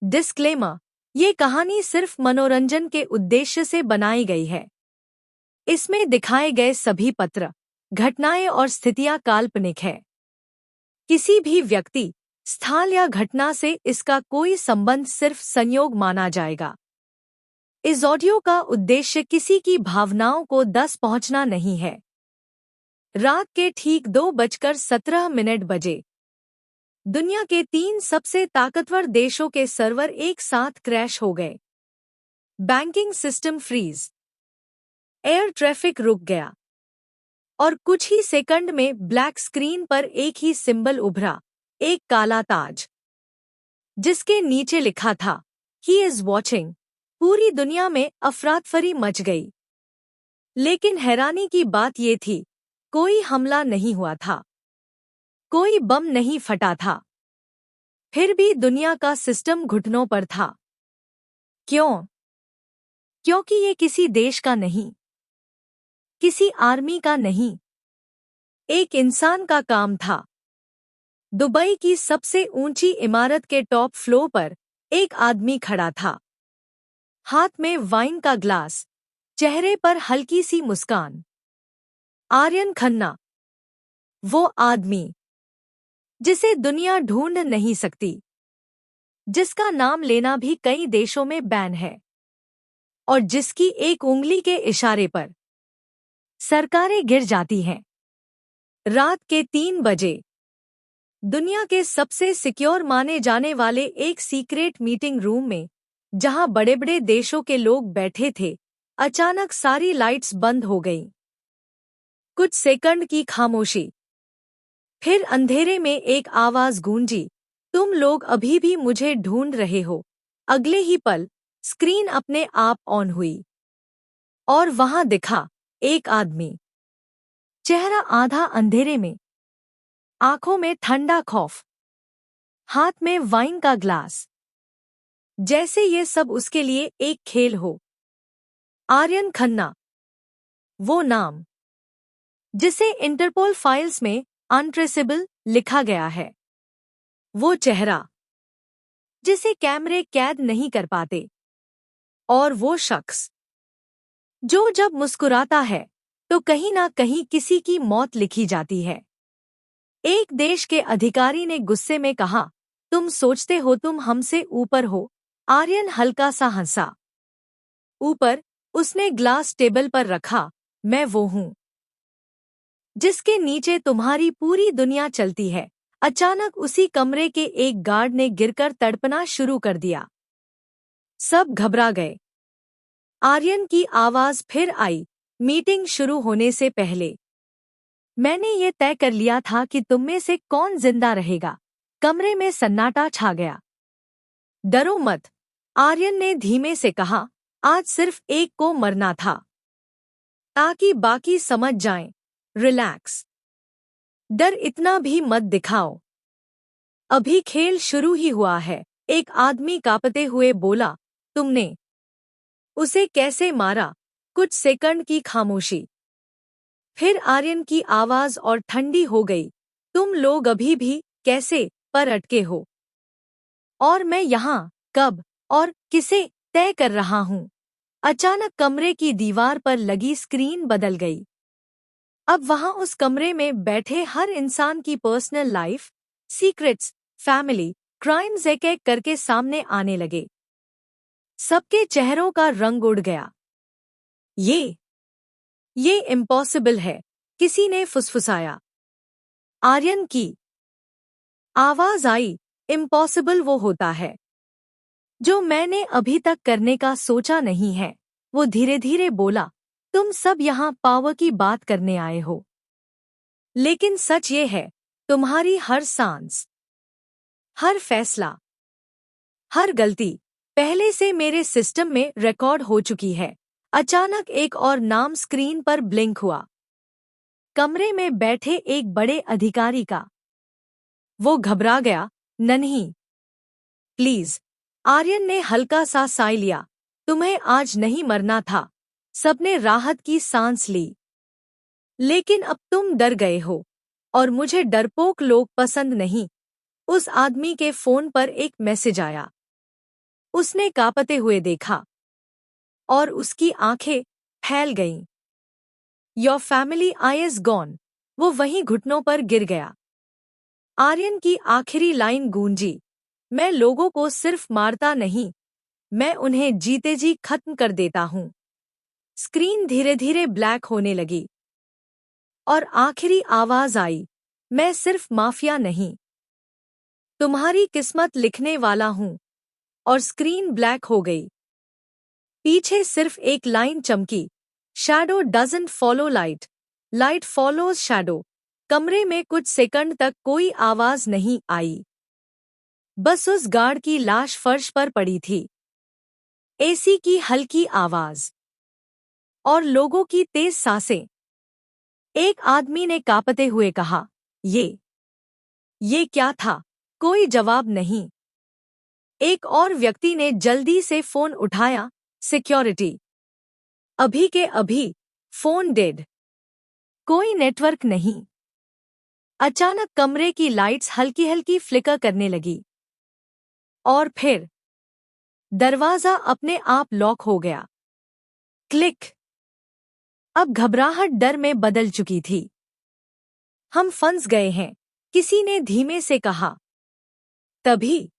Disclaimer, ये कहानी सिर्फ मनोरंजन के उद्देश्य से बनाई गई है। इसमें दिखाए गए सभी पात्र, घटनाएं और स्थितियां काल्पनिक है। किसी भी व्यक्ति, स्थान या घटना से इसका कोई संबंध सिर्फ संयोग माना जाएगा। इस ऑडियो का उद्देश्य किसी की भावनाओं को दस पहुंचना नहीं है। रात के ठीक 2:17 बजे दुनिया के 3 सबसे ताकतवर देशों के सर्वर एक साथ क्रैश हो गए। Banking system freeze, air traffic रुक गया और कुछ ही सेकंड में ब्लैक स्क्रीन पर एक ही सिंबल उभरा, एक काला ताज, जिसके नीचे लिखा था, ही इज वॉचिंग। पूरी दुनिया में अफरातफरी मच गई। लेकिन हैरानी की बात ये थी, कोई हमला नहीं हुआ था, कोई बम नहीं फटा था। फिर भी दुनिया का सिस्टम घुटनों पर था। क्यों? क्योंकि ये किसी देश का नहीं, किसी आर्मी का नहीं, एक इंसान का काम था। दुबई की सबसे ऊंची इमारत के टॉप फ्लोर पर एक आदमी खड़ा था, हाथ में वाइन का ग्लास, चेहरे पर हल्की सी मुस्कान। आर्यन खन्ना, वो आदमी जिसे दुनिया ढूंढ नहीं सकती, जिसका नाम लेना भी कई देशों में बैन है और जिसकी एक उंगली के इशारे पर सरकारें गिर जाती हैं। रात के 3 बजे दुनिया के सबसे सिक्योर माने जाने वाले एक सीक्रेट मीटिंग रूम में, जहां बड़े-बड़े देशों के लोग बैठे थे, अचानक सारी लाइट्स बंद हो गईं। कुछ सेकंड की खामोशी, फिर अंधेरे में एक आवाज गूंजी, तुम लोग अभी भी मुझे ढूंढ रहे हो। अगले ही पल स्क्रीन अपने आप ऑन हुई और वहां दिखा एक आदमी, चेहरा आधा अंधेरे में, आंखों में ठंडा खौफ, हाथ में वाइन का ग्लास, जैसे ये सब उसके लिए एक खेल हो। आर्यन खन्ना, वो नाम जिसे इंटरपोल फाइल्स में अनट्रेसेबल लिखा गया है, वो चेहरा जिसे कैमरे कैद नहीं कर पाते, और वो शख्स जो जब मुस्कुराता है तो कहीं ना कहीं किसी की मौत लिखी जाती है। एक देश के अधिकारी ने गुस्से में कहा, तुम सोचते हो तुम हमसे ऊपर हो? आर्यन हल्का सा हंसा। ऊपर? उसने ग्लास टेबल पर रखा। मैं वो हूं जिसके नीचे तुम्हारी पूरी दुनिया चलती है। अचानक उसी कमरे के एक गार्ड ने गिरकर तड़पना शुरू कर दिया। सब घबरा गए। आर्यन की आवाज फिर आई, मीटिंग शुरू होने से पहले मैंने ये तय कर लिया था कि तुम में से कौन जिंदा रहेगा। कमरे में सन्नाटा छा गया। डरो मत, आर्यन ने धीमे से कहा, आज सिर्फ एक को मरना था, ताकि बाकी समझ जाएं। रिलैक्स, डर इतना भी मत दिखाओ, अभी खेल शुरू ही हुआ है। एक आदमी कांपते हुए बोला, तुमने उसे कैसे मारा? कुछ सेकंड की खामोशी, फिर आर्यन की आवाज और ठंडी हो गई, तुम लोग अभी भी कैसे पर अटके हो? और मैं यहाँ कब और किसे तय कर रहा हूँ। अचानक कमरे की दीवार पर लगी स्क्रीन बदल गई। अब वहां उस कमरे में बैठे हर इंसान की personal life, secrets, family, crimes एक एक करके सामने आने लगे। सबके चेहरों का रंग उड़ गया। ये इम्पॉसिबल है, किसी ने फुसफुसाया। आर्यन की आवाज आई, इम्पॉसिबल वो होता है जो मैंने अभी तक करने का सोचा नहीं है। वो धीरे धीरे बोला, तुम सब यहाँ पावर की बात करने आए हो, लेकिन सच ये है, तुम्हारी हर सांस, हर फैसला, हर गलती पहले से मेरे सिस्टम में रिकॉर्ड हो चुकी है। अचानक एक और नाम स्क्रीन पर ब्लिंक हुआ, कमरे में बैठे एक बड़े अधिकारी का। वो घबरा गया। नहीं, प्लीज, आर्यन ने हल्का सा साय लिया, तुम्हें आज नहीं मरना था। सबने राहत की सांस ली। लेकिन अब तुम डर गए हो, और मुझे डरपोक लोग पसंद नहीं। उस आदमी के फोन पर एक मैसेज आया, उसने कांपते हुए देखा और उसकी आंखें फैल गईं। Your family I is gone. वो वहीं घुटनों पर गिर गया। आर्यन की आखिरी लाइन गूंजी, मैं लोगों को सिर्फ मारता नहीं, मैं उन्हें जीते जी खत्म कर देता हूं। स्क्रीन धीरे धीरे ब्लैक होने लगी और आखिरी आवाज आई, मैं सिर्फ माफिया नहीं, तुम्हारी किस्मत लिखने वाला हूं। और स्क्रीन ब्लैक हो गई। पीछे सिर्फ एक लाइन चमकी, shadow doesn't follow light, light follows shadow. कमरे में कुछ सेकंड तक कोई आवाज नहीं आई। बस उस गार्ड की लाश फर्श पर पड़ी थी, एसी की हल्की आवाज और लोगों की तेज सांसें। एक आदमी ने कांपते हुए कहा, ये क्या था? कोई जवाब नहीं। एक और व्यक्ति ने जल्दी से फोन उठाया, सिक्योरिटी। अभी के अभी, फोन डेड, कोई नेटवर्क नहीं। अचानक कमरे की लाइट्स हल्की हल्की फ्लिकर करने लगी और फिर दरवाजा अपने आप लॉक हो गया। क्लिक। अब घबराहट डर में बदल चुकी थी। हम फंस गए हैं, किसी ने धीमे से कहा। तभी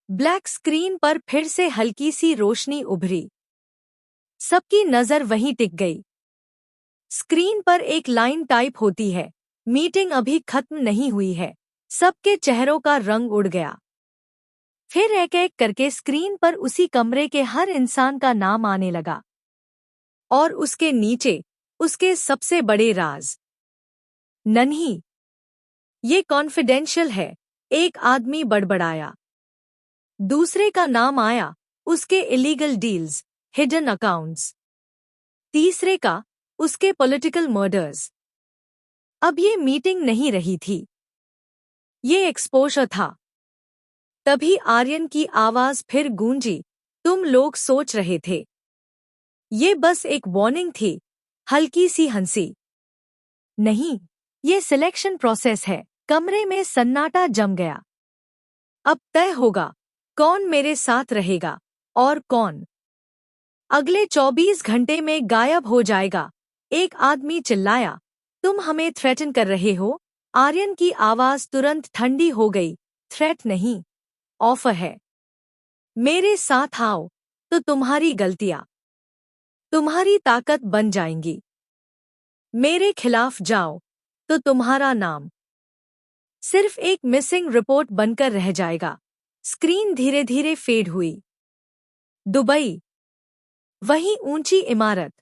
ब्लैक स्क्रीन पर फिर से हल्की सी रोशनी उभरी। सबकी नजर वहीं टिक गई। स्क्रीन पर एक लाइन टाइप होती है, मीटिंग अभी खत्म नहीं हुई है। सबके चेहरों का रंग उड़ गया। फिर एक एक करके स्क्रीन पर उसी कमरे के हर इंसान का नाम आने लगा और उसके नीचे उसके सबसे बड़े राज। नहीं, ये कॉन्फिडेंशियल है, एक आदमी बड़बड़ाया। दूसरे का नाम आया, उसके इलीगल डील्स, हिडन अकाउंट्स। तीसरे का, उसके पॉलिटिकल मर्डर्स। अब ये मीटिंग नहीं रही थी, ये एक्सपोजर था। तभी आर्यन की आवाज फिर गूंजी, तुम लोग सोच रहे थे ये बस एक वार्निंग थी। हल्की सी हंसी। नहीं, ये सिलेक्शन प्रोसेस है। कमरे में सन्नाटा जम गया। अब तय होगा कौन मेरे साथ रहेगा और कौन अगले 24 घंटे में गायब हो जाएगा। एक आदमी चिल्लाया, तुम हमें थ्रेटन कर रहे हो? आर्यन की आवाज तुरंत ठंडी हो गई, थ्रेट नहीं, ऑफर है। मेरे साथ आओ तो तुम्हारी गलतियां तुम्हारी ताकत बन जाएंगी। मेरे खिलाफ जाओ तो तुम्हारा नाम सिर्फ एक मिसिंग रिपोर्ट बनकर रह जाएगा। स्क्रीन धीरे धीरे फेड हुई। दुबई, वही ऊंची इमारत,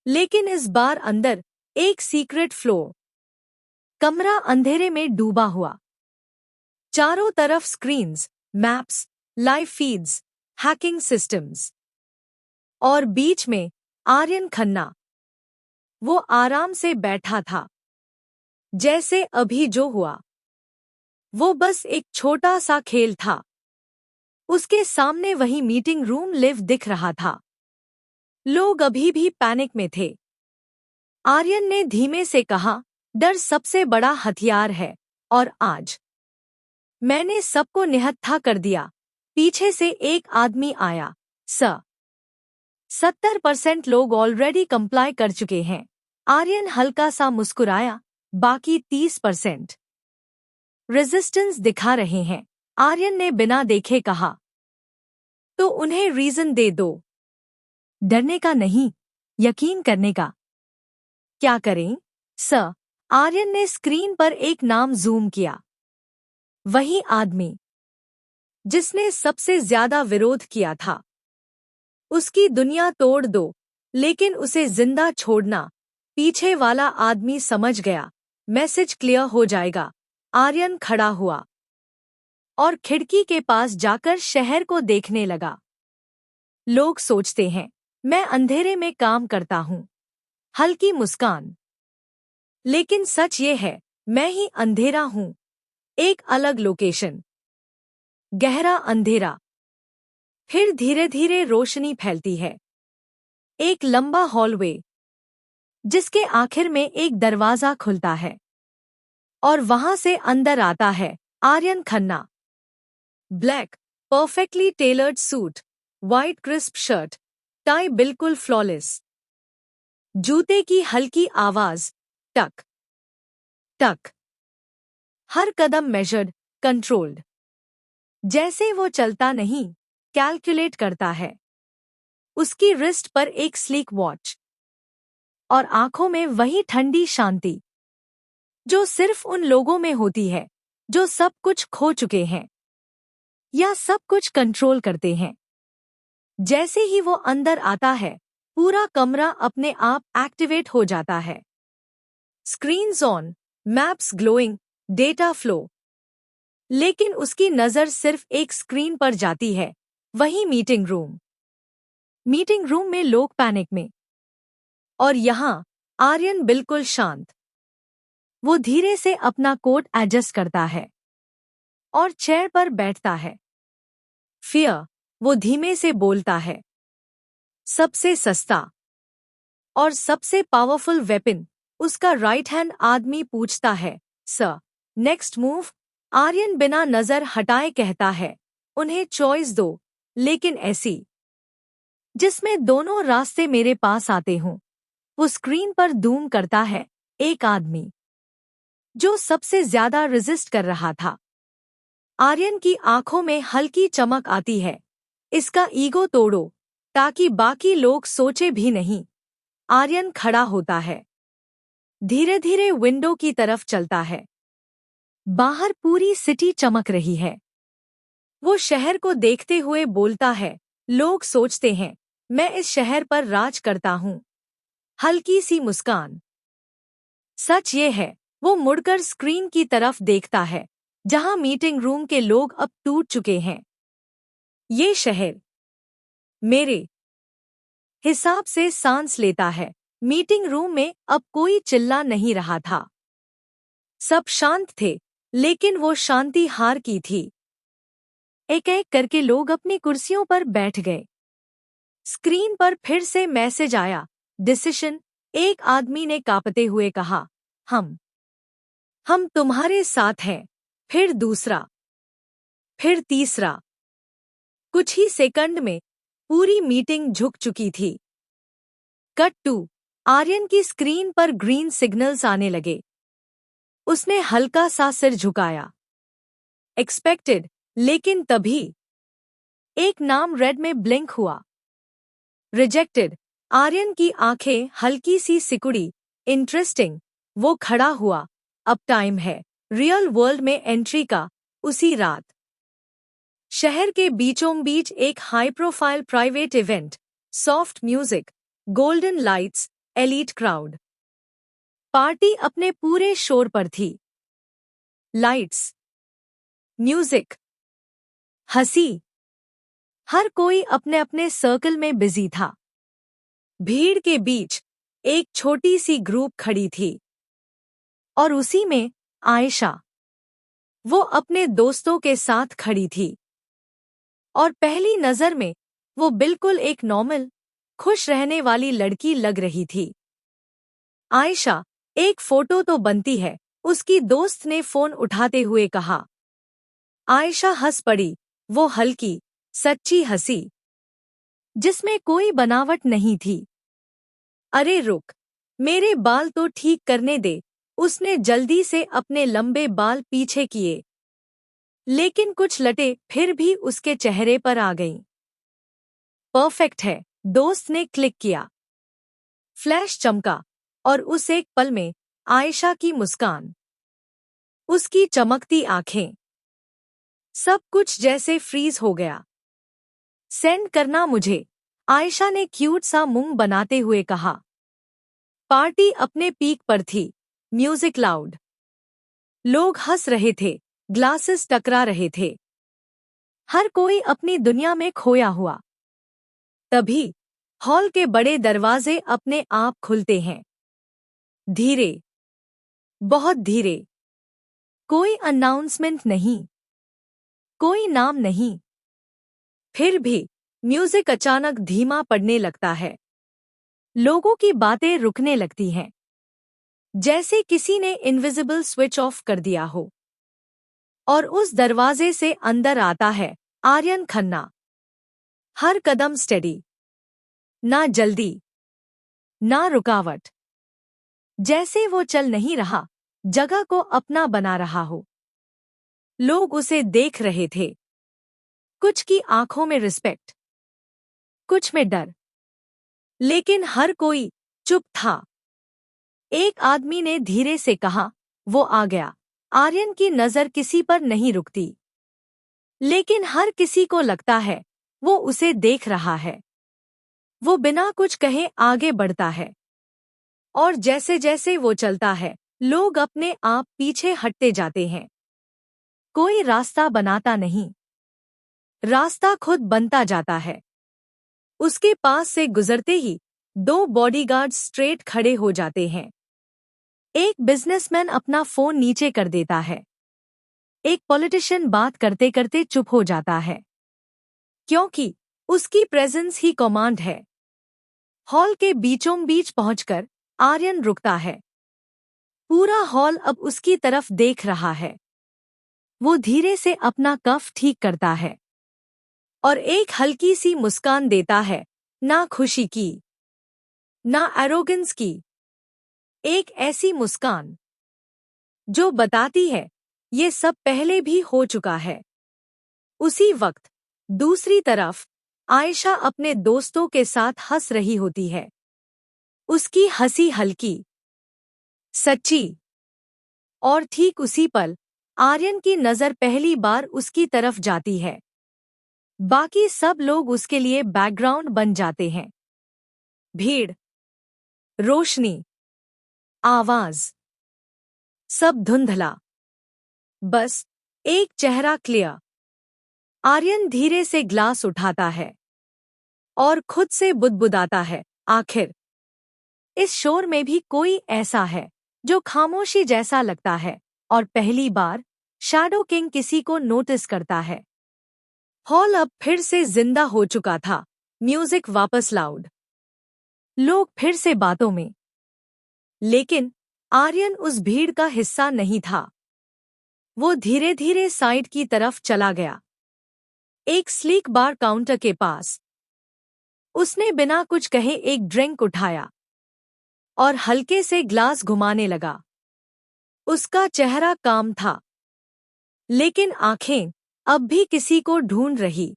लेकिन इस बार अंदर एक सीक्रेट फ्लोर। कमरा अंधेरे में डूबा हुआ। चारों तरफ screens, maps, live feeds, hacking systems और बीच में आर्यन खन्ना। वो आराम से बैठा था, जैसे अभी जो हुआ वो बस एक छोटा सा खेल था। उसके सामने वही मीटिंग रूम लिव दिख रहा था। लोग अभी भी पैनिक में थे। आर्यन ने धीमे से कहा, डर सबसे बड़ा हथियार है और आज मैंने सबको निहत्था कर दिया। पीछे से एक आदमी आया, 70% लोग ऑलरेडी कंप्लाई कर चुके हैं। आर्यन हल्का सा मुस्कुराया, बाकी 30% रेजिस्टेंस दिखा रहे हैं। आर्यन ने बिना देखे कहा, तो उन्हें रीजन दे दो। डरने का नहीं, यकीन करने का। क्या करें, सर? आर्यन ने स्क्रीन पर एक नाम जूम किया। वही आदमी जिसने सबसे ज्यादा विरोध किया था। उसकी दुनिया तोड़ दो, लेकिन उसे जिंदा छोड़ना। पीछे वाला आदमी समझ गया, मैसेज क्लियर हो जाएगा। आर्यन खड़ा हुआ और खिड़की के पास जाकर शहर को देखने लगा। लोग सोचते हैं मैं अंधेरे में काम करता हूं। हल्की मुस्कान। लेकिन सच ये है, मैं ही अंधेरा हूं। एक अलग लोकेशन, गहरा अंधेरा। फिर धीरे धीरे रोशनी फैलती है। एक लंबा हॉलवे, जिसके आखिर में एक दरवाजा खुलता है और वहां से अंदर आता है Aryan Khanna. Black perfectly tailored suit, white crisp shirt, tie बिल्कुल फ्लॉलेस। जूते की हल्की आवाज, टक टक। हर कदम मेजर्ड, कंट्रोल्ड। जैसे वो चलता नहीं, कैलकुलेट करता है। उसकी रिस्ट पर एक स्लीक वॉच और आंखों में वही ठंडी शांति जो सिर्फ उन लोगों में होती है जो सब कुछ खो चुके हैं या सब कुछ कंट्रोल करते हैं। जैसे ही वो अंदर आता है, पूरा कमरा अपने आप एक्टिवेट हो जाता है। Screens on, maps glowing, data flow. लेकिन उसकी नजर सिर्फ एक स्क्रीन पर जाती है, वही मीटिंग रूम। मीटिंग रूम में लोग पैनिक में, और यहाँ आर्यन बिल्कुल शांत। वो धीरे से अपना कोट एडजस्ट करता है और चेयर पर बैठता है। फियर, वो धीमे से बोलता है। सबसे सस्ता और सबसे पावरफुल वेपन। उसका राइट हैंड आदमी पूछता है, सर, नेक्स्ट मूव? आर्यन बिना नजर हटाए कहता है, उन्हें चॉइस दो, लेकिन ऐसी जिसमें दोनों रास्ते मेरे पास आते हों। वो स्क्रीन पर जूम करता है, एक आदमी जो सबसे ज्यादा रेजिस्ट कर रहा था। आर्यन की आंखों में हल्की चमक आती है। इसका ईगो तोड़ो ताकि बाकी लोग सोचे भी नहीं। आर्यन खड़ा होता है, धीरे धीरे विंडो की तरफ चलता है। बाहर पूरी सिटी चमक रही है। वो शहर को देखते हुए बोलता है, लोग सोचते हैं मैं इस शहर पर राज करता हूँ। हल्की सी मुस्कान। सच ये है, वो मुड़कर स्क्रीन की तरफ देखता है जहां मीटिंग रूम के लोग अब टूट चुके हैं। ये शहर मेरे हिसाब से सांस लेता है। मीटिंग रूम में अब कोई चिल्ला नहीं रहा था। सब शांत थे, लेकिन वो शांति हार की थी। एक एक करके लोग अपनी कुर्सियों पर बैठ गए। स्क्रीन पर फिर से मैसेज आया, डिसीजन। एक आदमी ने कांपते हुए कहा, हम तुम्हारे साथ हैं। फिर दूसरा, फिर तीसरा। कुछ ही सेकंड में पूरी मीटिंग झुक चुकी थी। कट टू, आर्यन की स्क्रीन पर ग्रीन सिग्नल्स आने लगे। उसने हल्का सा सिर झुकाया। एक्सपेक्टेड, लेकिन तभी एक नाम रेड में ब्लिंक हुआ। रिजेक्टेड। आर्यन की आंखें हल्की सी सिकुड़ी। इंटरेस्टिंग। वो खड़ा हुआ। अब टाइम है रियल वर्ल्ड में एंट्री का। उसी रात शहर के बीचों बीच एक high profile private event. Soft music, golden lights, elite crowd. Party अपने पूरे शोर पर थी। लाइट्स, म्यूजिक, हंसी। हर कोई अपने अपने सर्कल में बिजी था। भीड़ के बीच एक छोटी सी ग्रुप खड़ी थी और उसी में आयशा। वो अपने दोस्तों के साथ खड़ी थी और पहली नजर में वो बिल्कुल एक नॉर्मल, खुश रहने वाली लड़की लग रही थी। आयशा, एक फोटो तो बनती है, उसकी दोस्त ने फोन उठाते हुए कहा। आयशा हंस पड़ी, वो हल्की, सच्ची हंसी जिसमें कोई बनावट नहीं थी। अरे रुक, मेरे बाल तो ठीक करने दे। उसने जल्दी से अपने लंबे बाल पीछे किए, लेकिन कुछ लटें फिर भी उसके चेहरे पर आ गईं। परफेक्ट है, दोस्त ने क्लिक किया। फ्लैश चमका और उस एक पल में आयशा की मुस्कान, उसकी चमकती आंखें, सब कुछ जैसे फ्रीज हो गया। सेंड करना मुझे, आयशा ने क्यूट सा मुंह बनाते हुए कहा। पार्टी अपने पीक पर थी। Music loud. लोग हंस रहे थे, ग्लासेस टकरा रहे थे। हर कोई अपनी दुनिया में खोया हुआ। तभी हॉल के बड़े दरवाजे अपने आप खुलते हैं। धीरे, बहुत धीरे। कोई अनाउंसमेंट नहीं, कोई नाम नहीं। फिर भी म्यूजिक अचानक धीमा पड़ने लगता है। लोगों की बातें रुकने लगती हैं, जैसे किसी ने इनविजिबल स्विच ऑफ कर दिया हो। और उस दरवाजे से अंदर आता है आर्यन खन्ना। हर कदम स्टेडी, ना जल्दी ना रुकावट। जैसे वो चल नहीं रहा, जगह को अपना बना रहा हो। लोग उसे देख रहे थे, कुछ की आंखों में रिस्पेक्ट, कुछ में डर, लेकिन हर कोई चुप था। एक आदमी ने धीरे से कहा, वो आ गया। आर्यन की नजर किसी पर नहीं रुकती, लेकिन हर किसी को लगता है वो उसे देख रहा है। वो बिना कुछ कहे आगे बढ़ता है, और जैसे जैसे वो चलता है, लोग अपने आप पीछे हटते जाते हैं। कोई रास्ता बनाता नहीं, रास्ता खुद बनता जाता है। उसके पास से गुजरते ही दो बॉडीगार्ड्स स्ट्रेट खड़े हो जाते हैं। एक बिजनेसमैन अपना फोन नीचे कर देता है। एक पॉलिटिशियन बात करते करते चुप हो जाता है, क्योंकि उसकी प्रेजेंस ही कमांड है। हॉल के बीचों बीच पहुंचकर आर्यन रुकता है। पूरा हॉल अब उसकी तरफ देख रहा है। वो धीरे से अपना कफ ठीक करता है और एक हल्की सी मुस्कान देता है, ना खुशी की, ना एरोगेंस की। एक ऐसी मुस्कान जो बताती है ये सब पहले भी हो चुका है। उसी वक्त दूसरी तरफ आयशा अपने दोस्तों के साथ हंस रही होती है। उसकी हंसी हल्की, सच्ची, और ठीक उसी पल आर्यन की नजर पहली बार उसकी तरफ जाती है। बाकी सब लोग उसके लिए बैकग्राउंड बन जाते हैं। भीड़, रोशनी, आवाज, सब धुंधला। बस एक चेहरा क्लियर। आर्यन धीरे से ग्लास उठाता है और खुद से बुदबुदाता है, आखिर इस शोर में भी कोई ऐसा है जो खामोशी जैसा लगता है। और पहली बार शैडो किंग किसी को नोटिस करता है। हॉल अब फिर से जिंदा हो चुका था। म्यूजिक वापस लाउड, लोग फिर से बातों में। लेकिन आर्यन उस भीड़ का हिस्सा नहीं था। वो धीरे धीरे साइड की तरफ चला गया, एक स्लीक बार काउंटर के पास। उसने बिना कुछ कहे एक ड्रिंक उठाया और हल्के से ग्लास घुमाने लगा। उसका चेहरा काम था, लेकिन आंखें अब भी किसी को ढूंढ रही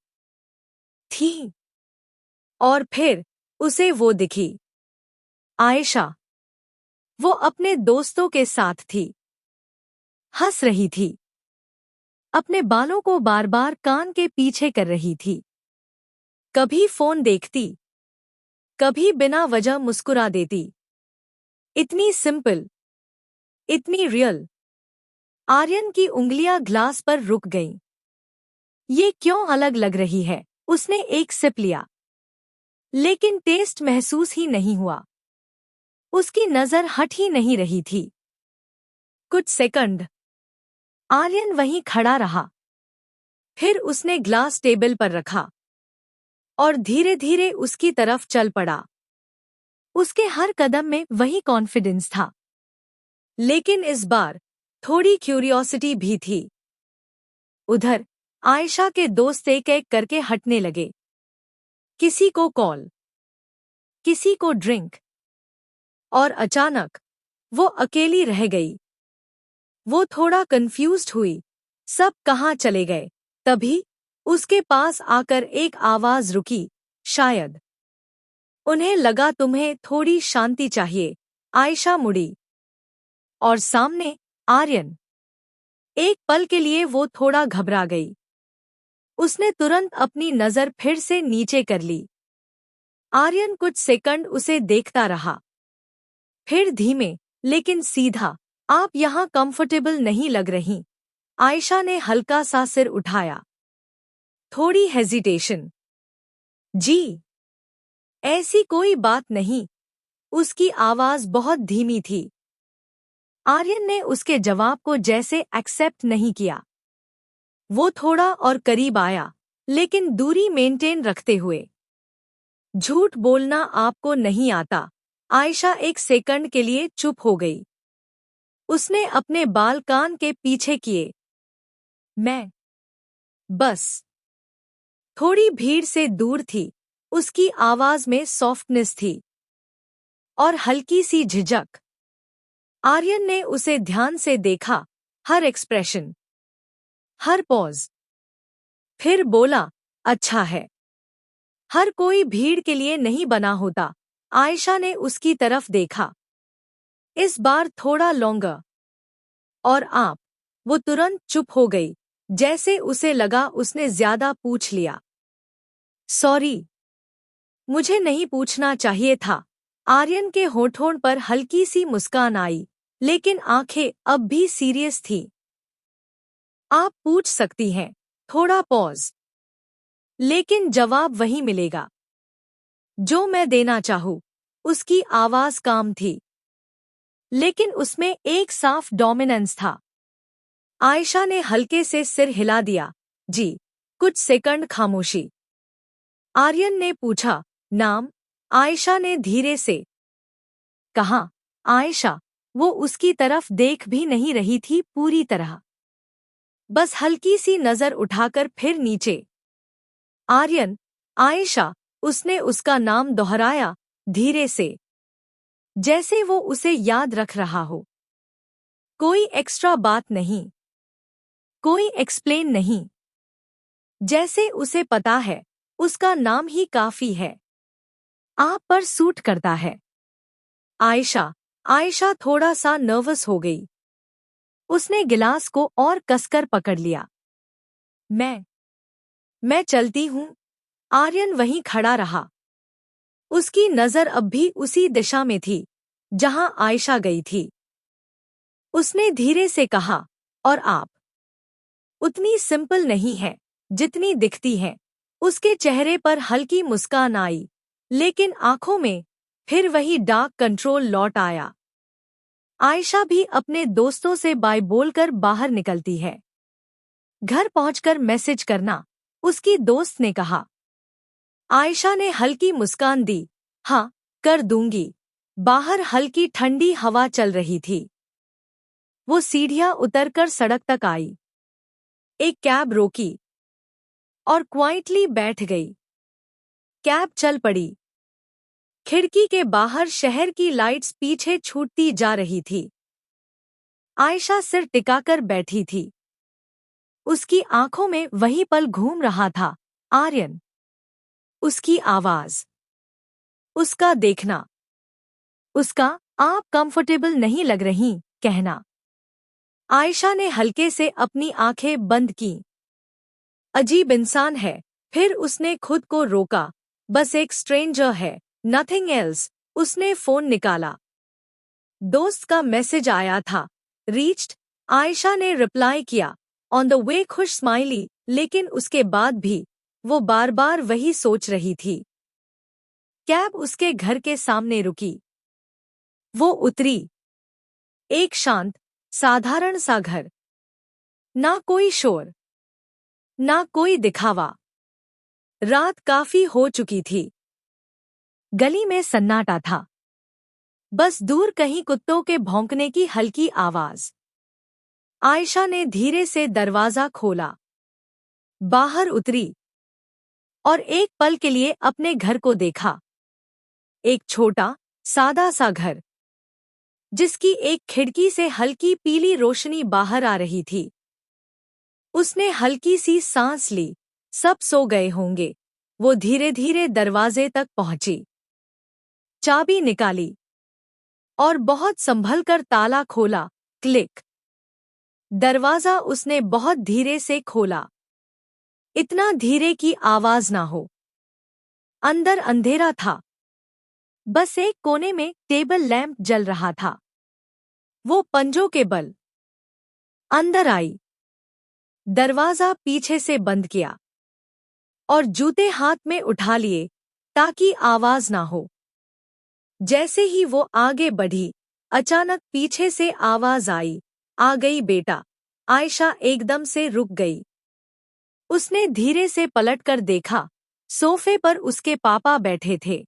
थीं। और फिर उसे वो दिखी, आयशा। वो अपने दोस्तों के साथ थी, हंस रही थी, अपने बालों को बार बार कान के पीछे कर रही थी। कभी फोन देखती, कभी बिना वजह मुस्कुरा देती। इतनी सिंपल, इतनी रियल। आर्यन की उंगलियां ग्लास पर रुक गईं। ये क्यों अलग लग रही है? उसने एक सिप लिया, लेकिन टेस्ट महसूस ही नहीं हुआ। उसकी नजर हट ही नहीं रही थी। कुछ सेकंड आर्यन वहीं खड़ा रहा। फिर उसने ग्लास टेबल पर रखा और धीरे धीरे उसकी तरफ चल पड़ा। उसके हर कदम में वही कॉन्फिडेंस था, लेकिन इस बार थोड़ी क्यूरियोसिटी भी थी। उधर आयशा के दोस्त एक एक करके हटने लगे। किसी को कॉल, किसी को ड्रिंक, और अचानक वो अकेली रह गई। वो थोड़ा कंफ्यूज्ड हुई, सब कहाँ चले गए? तभी उसके पास आकर एक आवाज रुकी, शायद। उन्हें लगा तुम्हें थोड़ी शांति चाहिए। आयशा मुड़ी, और सामने आर्यन। एक पल के लिए वो थोड़ा घबरा गई। उसने तुरंत अपनी नजर फिर से नीचे कर ली। आर्यन कुछ सेकंड उसे देखता रहा, फिर धीमे लेकिन सीधा, आप यहाँ कंफर्टेबल नहीं लग रही। आयशा ने हल्का सा सिर उठाया, थोड़ी हेजिटेशन। जी, ऐसी कोई बात नहीं। उसकी आवाज बहुत धीमी थी। आर्यन ने उसके जवाब को जैसे एक्सेप्ट नहीं किया। वो थोड़ा और करीब आया, लेकिन दूरी मेंटेन रखते हुए। झूठ बोलना आपको नहीं आता। आयशा एक सेकंड के लिए चुप हो गई। उसने अपने बाल कान के पीछे किए। मैं बस थोड़ी भीड़ से दूर थी, उसकी आवाज में सॉफ्टनेस थी और हल्की सी झिझक। आर्यन ने उसे ध्यान से देखा, हर एक्सप्रेशन, हर पॉज। फिर बोला, अच्छा है। हर कोई भीड़ के लिए नहीं बना होता। आयशा ने उसकी तरफ देखा। इस बार थोड़ा लॉन्गर। और आप? वो तुरंत चुप हो गई, जैसे उसे लगा उसने ज्यादा पूछ लिया। सॉरी, मुझे नहीं पूछना चाहिए था। आर्यन के होठों पर हल्की सी मुस्कान आई, लेकिन आंखें अब भी सीरियस थीं। आप पूछ सकती हैं। थोड़ा पॉज। लेकिन जवाब वही मिलेगा जो मैं देना चाहूं। उसकी आवाज काम थी, लेकिन उसमें एक साफ डोमिनेंस था। आयशा ने हल्के से सिर हिला दिया। जी। कुछ सेकंड खामोशी। आर्यन ने पूछा, नाम? आयशा ने धीरे से कहा, आयशा। वो उसकी तरफ देख भी नहीं रही थी पूरी तरह, बस हल्की सी नजर उठाकर फिर नीचे। आर्यन, आयशा। उसने उसका नाम दोहराया, धीरे से, जैसे वो उसे याद रख रहा हो। कोई एक्स्ट्रा बात नहीं, कोई एक्सप्लेन नहीं। जैसे उसे पता है, उसका नाम ही काफी है। आप पर सूट करता है। आयशा। आयशा थोड़ा सा नर्वस हो गई। उसने गिलास को और कसकर पकड़ लिया। मैं चलती हूँ। आर्यन वहीं खड़ा रहा। उसकी नजर अब भी उसी दिशा में थी जहां आयशा गई थी। उसने धीरे से कहा, और आप उतनी सिंपल नहीं है जितनी दिखती है। उसके चेहरे पर हल्की मुस्कान आई, लेकिन आंखों में फिर वही डार्क कंट्रोल लौट आया। आयशा भी अपने दोस्तों से बाय बोलकर बाहर निकलती है। घर पहुंचकर मैसेज करना, उसकी दोस्त ने कहा। आयशा ने हल्की मुस्कान दी। हाँ, कर दूंगी। बाहर हल्की ठंडी हवा चल रही थी। वो सीढ़ियां उतरकर सड़क तक आई। एक कैब रोकी और क्वाइटली बैठ गई। कैब चल पड़ी। खिड़की के बाहर शहर की लाइट्स पीछे छूटती जा रही थी। आयशा सिर टिकाकर बैठी थी। उसकी आंखों में वही पल घूम रहा था, आर्यन। उसकी आवाज, उसका देखना, उसका आप कंफर्टेबल नहीं लग रही कहना। आयशा ने हल्के से अपनी आंखें बंद की। अजीब इंसान है। फिर उसने खुद को रोका। बस एक स्ट्रेंजर है, नथिंग एल्स। उसने फोन निकाला। दोस्त का मैसेज आया था, रीच्ड। आयशा ने रिप्लाई किया, ऑन द वे, खुश स्माइली। लेकिन उसके बाद भी वो बार बार वही सोच रही थी। कैब उसके घर के सामने रुकी। वो उतरी। एक शांत, साधारण सा घर। ना कोई शोर, ना कोई दिखावा। रात काफी हो चुकी थी। गली में सन्नाटा था, बस दूर कहीं कुत्तों के भौंकने की हल्की आवाज। आयशा ने धीरे से दरवाजा खोला, बाहर उतरी और एक पल के लिए अपने घर को देखा। एक छोटा, सादा सा घर, जिसकी एक खिड़की से हल्की पीली रोशनी बाहर आ रही थी। उसने हल्की सी सांस ली। सब सो गए होंगे। वो धीरे धीरे दरवाजे तक पहुंची, चाबी निकाली और बहुत संभलकर ताला खोला। क्लिक। दरवाजा उसने बहुत धीरे से खोला, इतना धीरे कि आवाज ना हो। अंदर अंधेरा था, बस एक कोने में टेबल लैंप जल रहा था। वो पंजों के बल अंदर आई, दरवाजा पीछे से बंद किया और जूते हाथ में उठा लिए ताकि आवाज ना हो। जैसे ही वो आगे बढ़ी, अचानक पीछे से आवाज आई, आ गई बेटा। आयशा एकदम से रुक गई। उसने धीरे से पलटकर देखा। सोफे पर उसके पापा बैठे थे,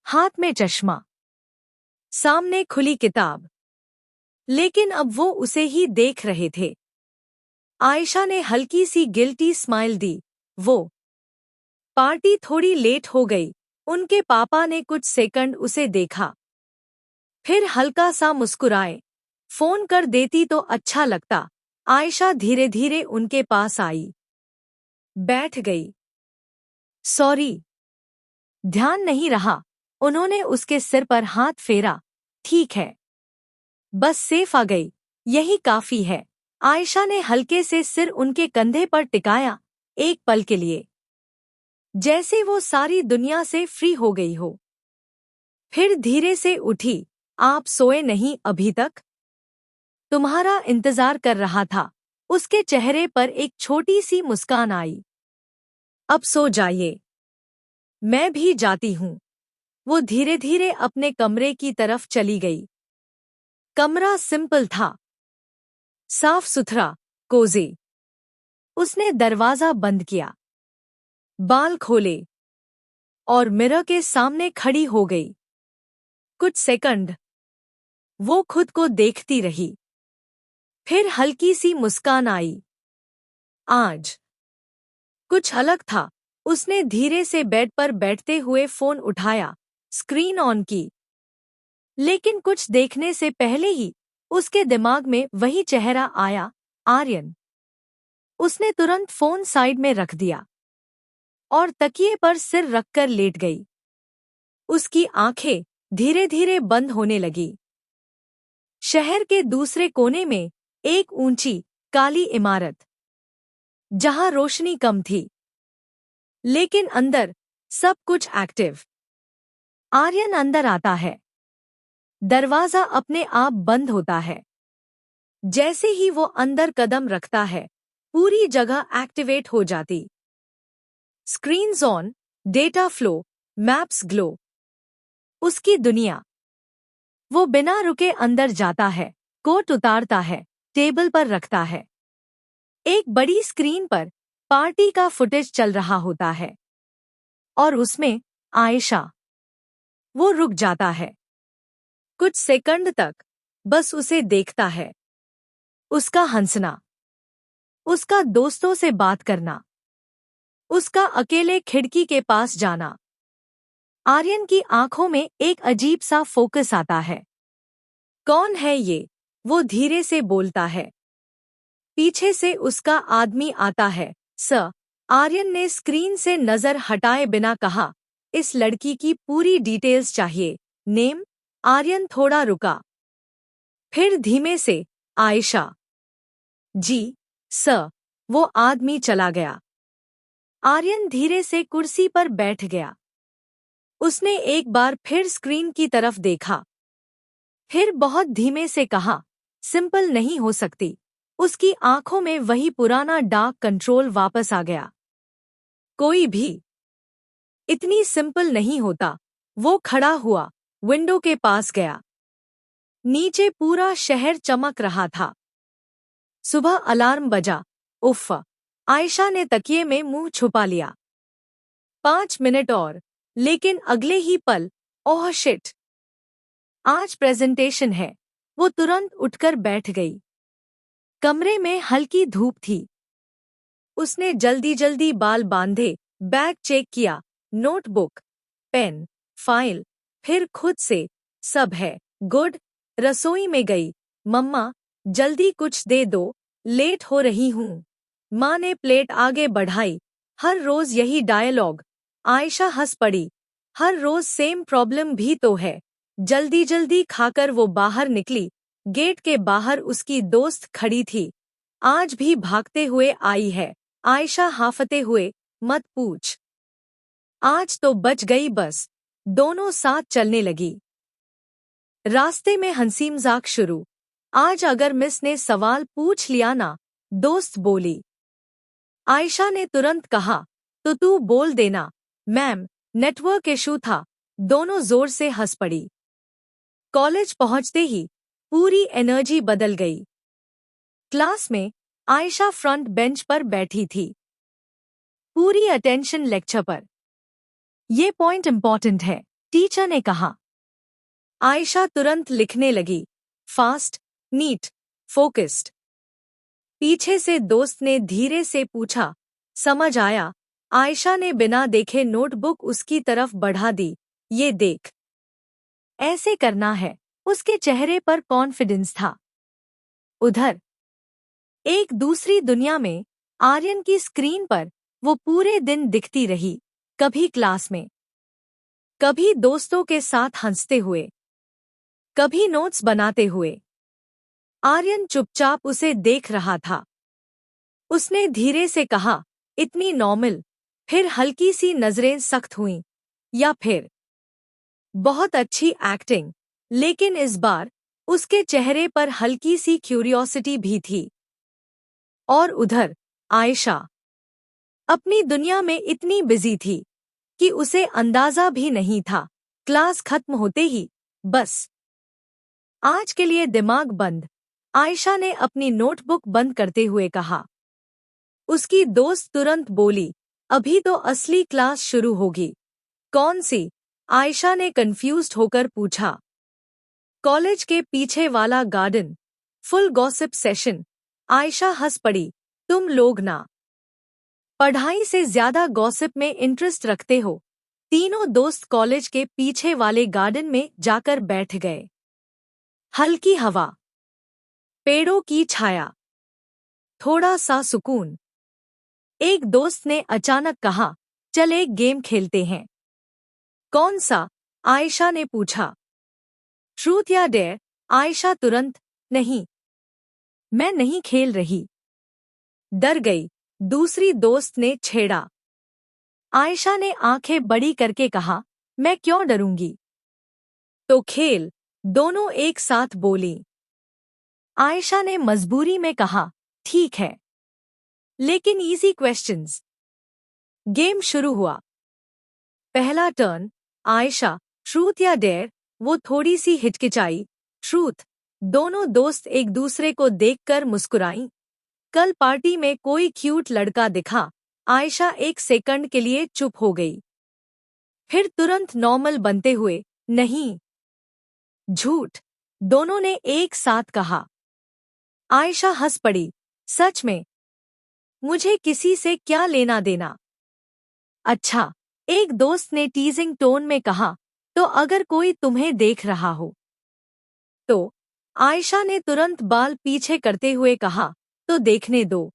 हाथ में चश्मा, सामने खुली किताब, लेकिन अब वो उसे ही देख रहे थे। आयशा ने हल्की सी गिल्टी स्माइल दी। वो पार्टी थोड़ी लेट हो गई। उनके पापा ने कुछ सेकंड उसे देखा, फिर हल्का सा मुस्कुराए। फोन कर देती तो अच्छा लगता। आयशा धीरे धीरे उनके पास आई, बैठ गई। सॉरी, ध्यान नहीं रहा। उन्होंने उसके सिर पर हाथ फेरा। ठीक है, बस सेफ आ गई, यही काफी है। आयशा ने हल्के से सिर उनके कंधे पर टिकाया, एक पल के लिए, जैसे वो सारी दुनिया से फ्री हो गई हो। फिर धीरे से उठी। आप सोए नहीं अभी तक? तुम्हारा इंतजार कर रहा था। उसके चेहरे पर एक छोटी सी मुस्कान आई। अब सो जाइए, मैं भी जाती हूँ। वो धीरे धीरे अपने कमरे की तरफ चली गई। कमरा सिंपल था, साफ सुथरा, कोजी। उसने दरवाजा बंद किया, बाल खोले और मिरर के सामने खड़ी हो गई। कुछ सेकंड वो खुद को देखती रही, फिर हल्की सी मुस्कान आई। आज कुछ अलग था। उसने धीरे से बेड पर बैठते हुए फोन उठाया, स्क्रीन ऑन की। लेकिन कुछ देखने से पहले ही उसके दिमाग में वही चेहरा आया, आर्यन। उसने तुरंत फोन साइड में रख दिया और तकिए पर सिर रखकर लेट गई। उसकी आंखें धीरे धीरे बंद होने लगी। शहर के दूसरे कोने में एक ऊंची काली इमारत, जहां रोशनी कम थी, लेकिन अंदर सब कुछ एक्टिव। आर्यन अंदर आता है। दरवाजा अपने आप बंद होता है। जैसे ही वो अंदर कदम रखता है, पूरी जगह एक्टिवेट हो जाती। Screens on, data flow, maps glow. उसकी दुनिया। वो बिना रुके अंदर जाता है, कोट उतारता है, टेबल पर रखता है। एक बड़ी स्क्रीन पर पार्टी का फुटेज चल रहा होता है और उसमें आयशा। वो रुक जाता है, कुछ सेकंड तक बस उसे देखता है। उसका हंसना, उसका दोस्तों से बात करना, उसका अकेले खिड़की के पास जाना। आर्यन की आंखों में एक अजीब सा फोकस आता है। कौन है ये? वो धीरे से बोलता है। पीछे से उसका आदमी आता है। सर, आर्यन ने स्क्रीन से नजर हटाए बिना कहा, इस लड़की की पूरी डिटेल्स चाहिए। नेम? आर्यन थोड़ा रुका, फिर धीमे से, आयशा। जी, सर। वो आदमी चला गया। आर्यन धीरे से कुर्सी पर बैठ गया। उसने एक बार फिर स्क्रीन की तरफ देखा, फिर बहुत धीमे से कहा, सिंपल नहीं हो सकती। उसकी आंखों में वही पुराना डार्क कंट्रोल वापस आ गया। कोई भी इतनी सिंपल नहीं होता। वो खड़ा हुआ, विंडो के पास गया। नीचे पूरा शहर चमक रहा था। सुबह अलार्म बजा। उफ़, आयशा ने तकिए में मुंह छुपा लिया। 5 मिनट और, लेकिन अगले ही पल, ओह शिट, आज प्रेजेंटेशन है। वो तुरंत उठकर बैठ गई। कमरे में हल्की धूप थी। उसने जल्दी जल्दी बाल बांधे, बैग चेक किया, नोटबुक, पेन, फाइल, फिर खुद से, सब है, गुड। रसोई में गई। मम्मा, जल्दी कुछ दे दो, लेट हो रही हूँ। माँ ने प्लेट आगे बढ़ाई। हर रोज यही डायलॉग। आयशा हंस पड़ी। हर रोज सेम प्रॉब्लम भी तो है। जल्दी जल्दी खाकर वो बाहर निकली। गेट के बाहर उसकी दोस्त खड़ी थी। आज भी भागते हुए आई है। आयशा हांफते हुए, मत पूछ। आज तो बच गई बस। दोनों साथ चलने लगी। रास्ते में हंसी मजाक शुरू। आज अगर मिस ने सवाल पूछ लिया ना, दोस्त बोली। आयशा ने तुरंत कहा, तो तू बोल देना। मैम, नेटवर्क इशू था। दोनों जोर से हंस पड़ी। कॉलेज पहुंचते ही पूरी एनर्जी बदल गई। क्लास में आयशा फ्रंट बेंच पर बैठी थी, पूरी अटेंशन लेक्चर पर। ये पॉइंट इंपॉर्टेंट है, टीचर ने कहा। आयशा तुरंत लिखने लगी, फास्ट, नीट, फोकस्ड। पीछे से दोस्त ने धीरे से पूछा, समझ आया? आयशा ने बिना देखे नोटबुक उसकी तरफ बढ़ा दी। ये देख, ऐसे करना है। उसके चेहरे पर कॉन्फिडेंस था। उधर एक दूसरी दुनिया में आर्यन की स्क्रीन पर वो पूरे दिन दिखती रही, कभी क्लास में, कभी दोस्तों के साथ हंसते हुए, कभी नोट्स बनाते हुए। आर्यन चुपचाप उसे देख रहा था। उसने धीरे से कहा, इतनी नॉर्मल। फिर हल्की सी नजरें सख्त हुईं। या फिर बहुत अच्छी एक्टिंग। लेकिन इस बार उसके चेहरे पर हल्की सी क्यूरियोसिटी भी थी। और उधर आयशा अपनी दुनिया में इतनी बिजी थी कि उसे अंदाजा भी नहीं था। क्लास खत्म होते ही बस आज के लिए दिमाग बंद, आयशा ने अपनी नोटबुक बंद करते हुए कहा। उसकी दोस्त तुरंत बोली, अभी तो असली क्लास शुरू होगी। कौन सी? आयशा ने कंफ्यूज्ड होकर पूछा। कॉलेज के पीछे वाला garden, full gossip session. Ayesha हंस पड़ी। तुम लोग ना पढ़ाई से ज्यादा गॉसिप में इंटरेस्ट रखते हो। तीनों दोस्त कॉलेज के पीछे वाले गार्डन में जाकर बैठ गए। हल्की हवा, पेड़ों की छाया, थोड़ा सा सुकून। एक दोस्त ने अचानक कहा, चल एक गेम खेलते हैं। कौन सा? आयशा ने पूछा। ट्रूथ या डेयर? आयशा तुरंत, नहीं, मैं नहीं खेल रही। डर गई। दूसरी दोस्त ने छेड़ा। आयशा ने आंखें बड़ी करके कहा, मैं क्यों डरूंगी? तो खेल, दोनों एक साथ बोली। आयशा ने मजबूरी में कहा, ठीक है, लेकिन इजी क्वेश्चंस। गेम शुरू हुआ। पहला टर्न, आयशा, ट्रूथ या डेयर? वो थोड़ी सी हिचकिचाई। ट्रूथ। दोनों दोस्त एक दूसरे को देखकर मुस्कुराईं। कल पार्टी में कोई क्यूट लड़का दिखा। आयशा एक सेकंड के लिए चुप हो गई, फिर तुरंत नॉर्मल बनते हुए, नहीं। झूठ, दोनों ने एक साथ कहा। आयशा हंस पड़ी। सच में? मुझे किसी से क्या लेना देना? अच्छा, एक दोस्त ने टीजिंग टोन में कहा, तो अगर कोई तुम्हें देख रहा हो तो? आयशा ने तुरंत बाल पीछे करते हुए कहा, तो देखने दो।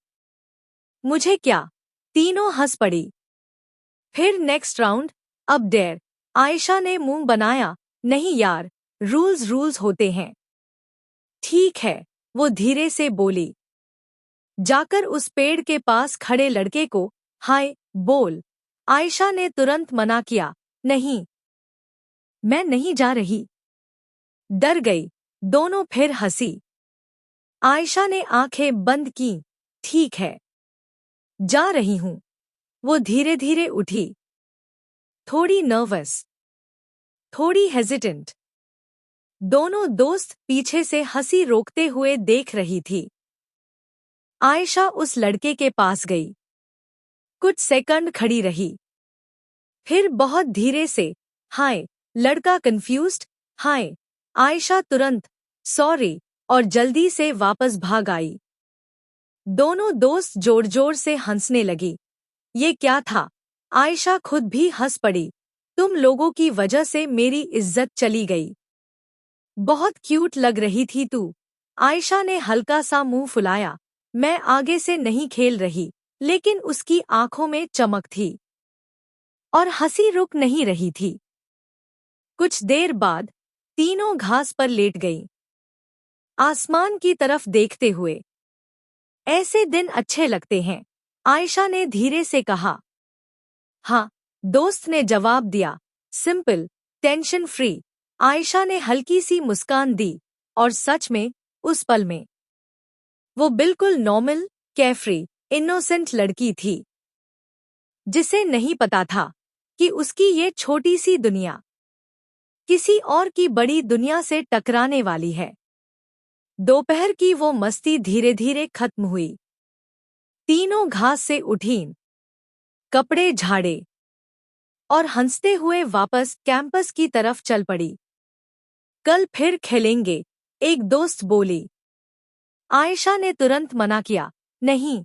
मुझे क्या? तीनों हंस पड़ी। फिर नेक्स्ट राउंड, अब डेयर। आयशा ने मुंह बनाया, नहीं यार, रूल्स रूल्स होते हैं। ठीक है, वो धीरे से बोली। जाकर उस पेड़ के पास खड़े लड़के को हाय बोल। आयशा ने तुरंत मना किया, नहीं, मैं नहीं जा रही। डर गई। दोनों फिर हंसी। आयशा ने आंखें बंद की। ठीक है, जा रही हूं। वो धीरे धीरे उठी, थोड़ी नर्वस, थोड़ी हेजिटेंट। दोनों दोस्त पीछे से हंसी रोकते हुए देख रही थी। आयशा उस लड़के के पास गई, कुछ सेकंड खड़ी रही, फिर बहुत धीरे से, हाय। लड़का कंफ्यूज्ड, हाय। आयशा तुरंत, सॉरी, और जल्दी से वापस भाग आई। दोनों दोस्त जोर जोर से हंसने लगी। ये क्या था? आयशा खुद भी हंस पड़ी। तुम लोगों की वजह से मेरी इज्जत चली गई। बहुत क्यूट लग रही थी तू। आयशा ने हल्का सा मुंह फुलाया। मैं आगे से नहीं खेल रही, लेकिन उसकी आंखों में चमक थी और हंसी रुक नहीं रही थी। कुछ देर बाद तीनों घास पर लेट गईं, आसमान की तरफ देखते हुए। ऐसे दिन अच्छे लगते हैं, आयशा ने धीरे से कहा। हाँ, दोस्त ने जवाब दिया, सिंपल, टेंशन फ्री। आयशा ने हल्की सी मुस्कान दी, और सच में उस पल में वो बिल्कुल नॉर्मल, केयरफ्री, इनोसेंट लड़की थी, जिसे नहीं पता था कि उसकी ये छोटी सी दुनिया किसी और की बड़ी दुनिया से टकराने वाली है। दोपहर की वो मस्ती धीरे धीरे खत्म हुई। तीनों घास से उठीं, कपड़े झाड़े और हंसते हुए वापस कैंपस की तरफ चल पड़ी। कल फिर खेलेंगे, एक दोस्त बोली। आयशा ने तुरंत मना किया, नहीं,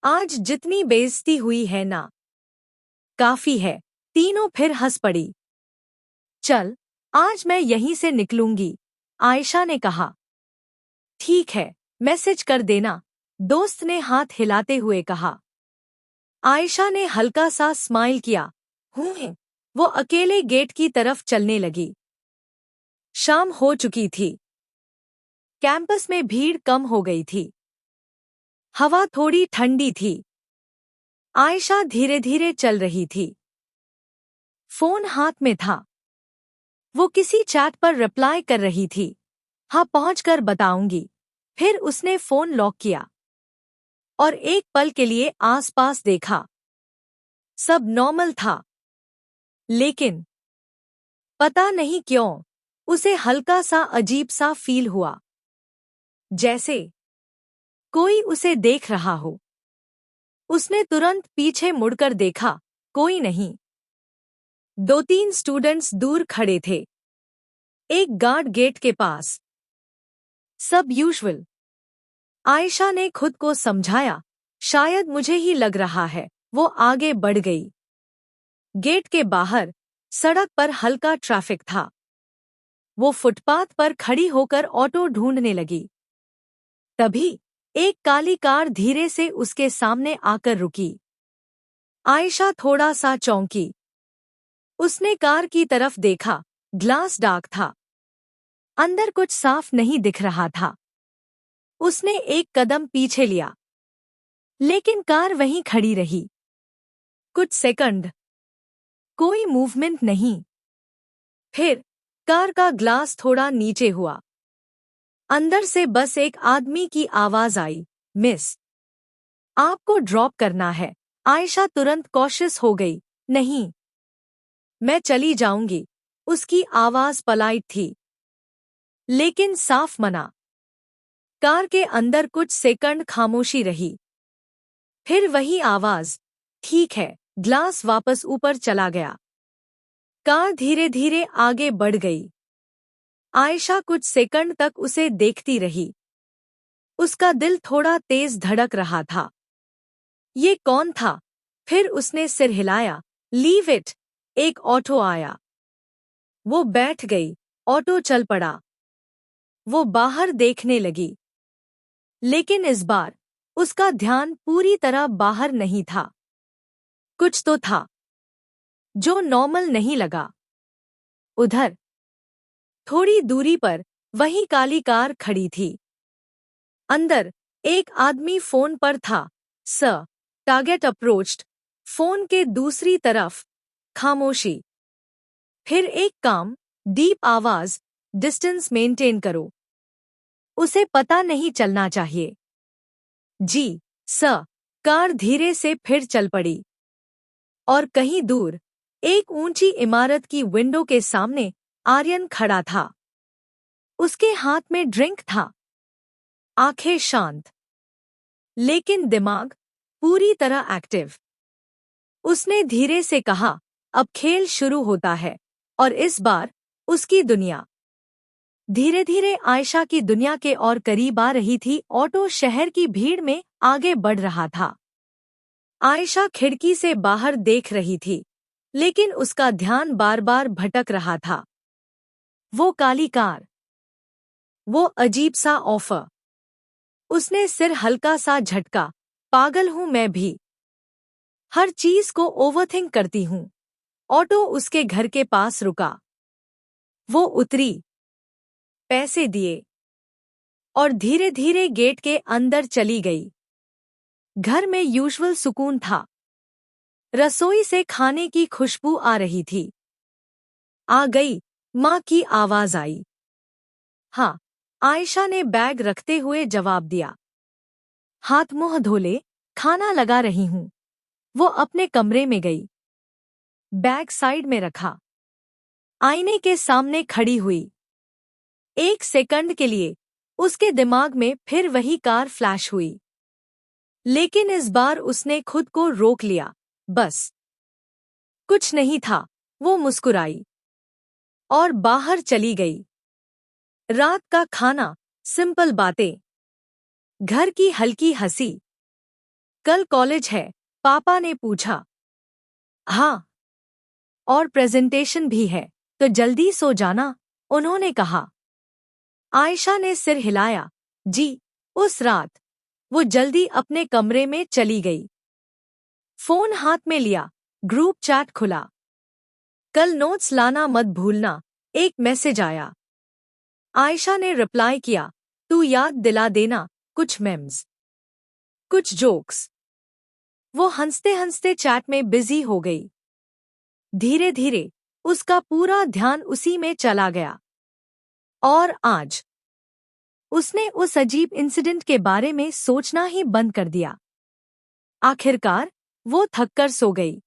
आज जितनी बेइज्जती हुई है ना, काफी है। तीनों फिर हंस पड़ी। चल, आज मैं यहीं से निकलूंगी, आयशा ने कहा। ठीक है, मैसेज कर देना, दोस्त ने हाथ हिलाते हुए कहा। आयशा ने हल्का सा स्माइल किया। हूँ। वो अकेले गेट की तरफ चलने लगी। शाम हो चुकी थी। कैंपस में भीड़ कम हो गई थी। हवा थोड़ी ठंडी थी। आयशा धीरे धीरे चल रही थी। फोन हाथ में था। वो किसी चैट पर रिप्लाई कर रही थी। हाँ, पहुंचकर बताऊंगी। फिर उसने फोन लॉक किया और एक पल के लिए आसपास देखा। सब नॉर्मल था, लेकिन पता नहीं क्यों उसे हल्का सा अजीब सा फील हुआ, जैसे कोई उसे देख रहा हो। उसने तुरंत पीछे मुड़कर देखा, कोई नहीं। 2-3 स्टूडेंट्स दूर खड़े थे, एक गार्ड गेट के पास। सब यूजुअल। आयशा ने खुद को समझाया, शायद मुझे ही लग रहा है। वो आगे बढ़ गई। गेट के बाहर सड़क पर हल्का ट्रैफिक था। वो फुटपाथ पर खड़ी होकर ऑटो ढूंढने लगी। तभी एक काली कार धीरे से उसके सामने आकर रुकी। आयशा थोड़ा सा चौंकी। उसने कार की तरफ देखा। ग्लास डार्क था। अंदर कुछ साफ नहीं दिख रहा था। उसने एक कदम पीछे लिया, लेकिन कार वहीं खड़ी रही। कुछ सेकंड, कोई मूवमेंट नहीं। फिर कार का ग्लास थोड़ा नीचे हुआ। अंदर से बस एक आदमी की आवाज आई, मिस, आपको ड्रॉप करना है। आयशा तुरंत कॉशियस हो गई। नहीं, मैं चली जाऊंगी। उसकी आवाज पोलाइट थी, लेकिन साफ मना। कार के अंदर कुछ सेकंड खामोशी रही। फिर वही आवाज, ठीक है। ग्लास वापस ऊपर चला गया। कार धीरे धीरे आगे बढ़ गई। आयशा कुछ सेकंड तक उसे देखती रही। उसका दिल थोड़ा तेज धड़क रहा था। ये कौन था? फिर उसने सिर हिलाया। Leave it. एक ऑटो आया। वो बैठ गई। ऑटो चल पड़ा। वो बाहर देखने लगी, लेकिन इस बार उसका ध्यान पूरी तरह बाहर नहीं था। कुछ तो था जो नॉर्मल नहीं लगा। उधर थोड़ी दूरी पर वही काली कार खड़ी थी। अंदर एक आदमी फोन पर था। Sir, target approached. फोन के दूसरी तरफ खामोशी। फिर एक काम, डीप आवाज, डिस्टेंस मेंटेन करो। उसे पता नहीं चलना चाहिए। जी सर। कार धीरे से फिर चल पड़ी और कहीं दूर एक ऊंची इमारत की विंडो के सामने आर्यन खड़ा था। उसके हाथ में ड्रिंक था। आंखें शांत, लेकिन दिमाग पूरी तरह एक्टिव। उसने धीरे से कहा, अब खेल शुरू होता है, और इस बार उसकी दुनिया। धीरे धीरे आयशा की दुनिया के और करीब आ रही थी। ऑटो शहर की भीड़ में आगे बढ़ रहा था। आयशा खिड़की से बाहर देख रही थी, लेकिन उसका ध्यान बार बार भटक रहा था। वो काली कार, वो अजीब सा ऑफर। उसने सिर हल्का सा झटका। पागल हूं मैं भी, हर चीज को ओवरथिंक करती हूं। ऑटो उसके घर के पास रुका। वो उतरी, पैसे दिए और धीरे धीरे गेट के अंदर चली गई। घर में यूजुअल सुकून था। रसोई से खाने की खुशबू आ रही थी। आ गई, माँ की आवाज आई। हाँ, आयशा ने बैग रखते हुए जवाब दिया। हाथ मुंह धो ले, खाना लगा रही हूँ। वो अपने कमरे में गई। बैग साइड में रखा। आईने के सामने खड़ी हुई। एक सेकंड के लिए उसके दिमाग में फिर वही कार फ्लैश हुई, लेकिन इस बार उसने खुद को रोक लिया। बस कुछ नहीं था। वो मुस्कुराई और बाहर चली गई। रात का खाना, सिंपल बातें, घर की हल्की हंसी। कल कॉलेज है? पापा ने पूछा। हाँ, और प्रेजेंटेशन भी है, तो जल्दी सो जाना, उन्होंने कहा। आयशा ने सिर हिलाया। जी। उस रात वो जल्दी अपने कमरे में चली गई। फोन हाथ में लिया, ग्रुप चैट खुला। कल नोट्स लाना मत भूलना, एक मैसेज आया। आयशा ने रिप्लाई किया, तू याद दिला देना, कुछ मेम्स, कुछ जोक्स। वो हंसते हंसते चैट में बिजी हो गई। धीरे धीरे उसका पूरा ध्यान उसी में चला गया। और आज उसने उस अजीब इंसिडेंट के बारे में सोचना ही बंद कर दिया। आखिरकार वो थककर सो गई।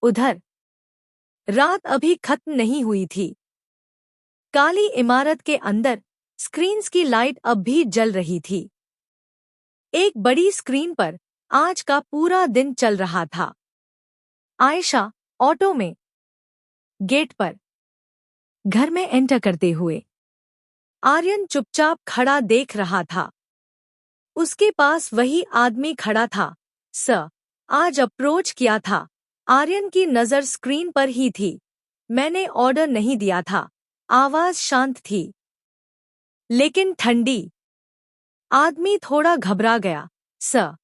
उधर रात अभी खत्म नहीं हुई थी। काली इमारत के अंदर स्क्रीन्स की लाइट अब भी जल रही थी। एक बड़ी स्क्रीन पर आज का पूरा दिन चल रहा था। आयशा ऑटो में, गेट पर, घर में एंटर करते हुए आर्यन चुपचाप खड़ा देख रहा था। उसके पास वही आदमी खड़ा था। सर, आज अप्रोच किया था। आर्यन की नज़र स्क्रीन पर ही थी। मैंने ऑर्डर नहीं दिया था। आवाज शांत थी, लेकिन ठंडी। आदमी थोड़ा घबरा गया। सर,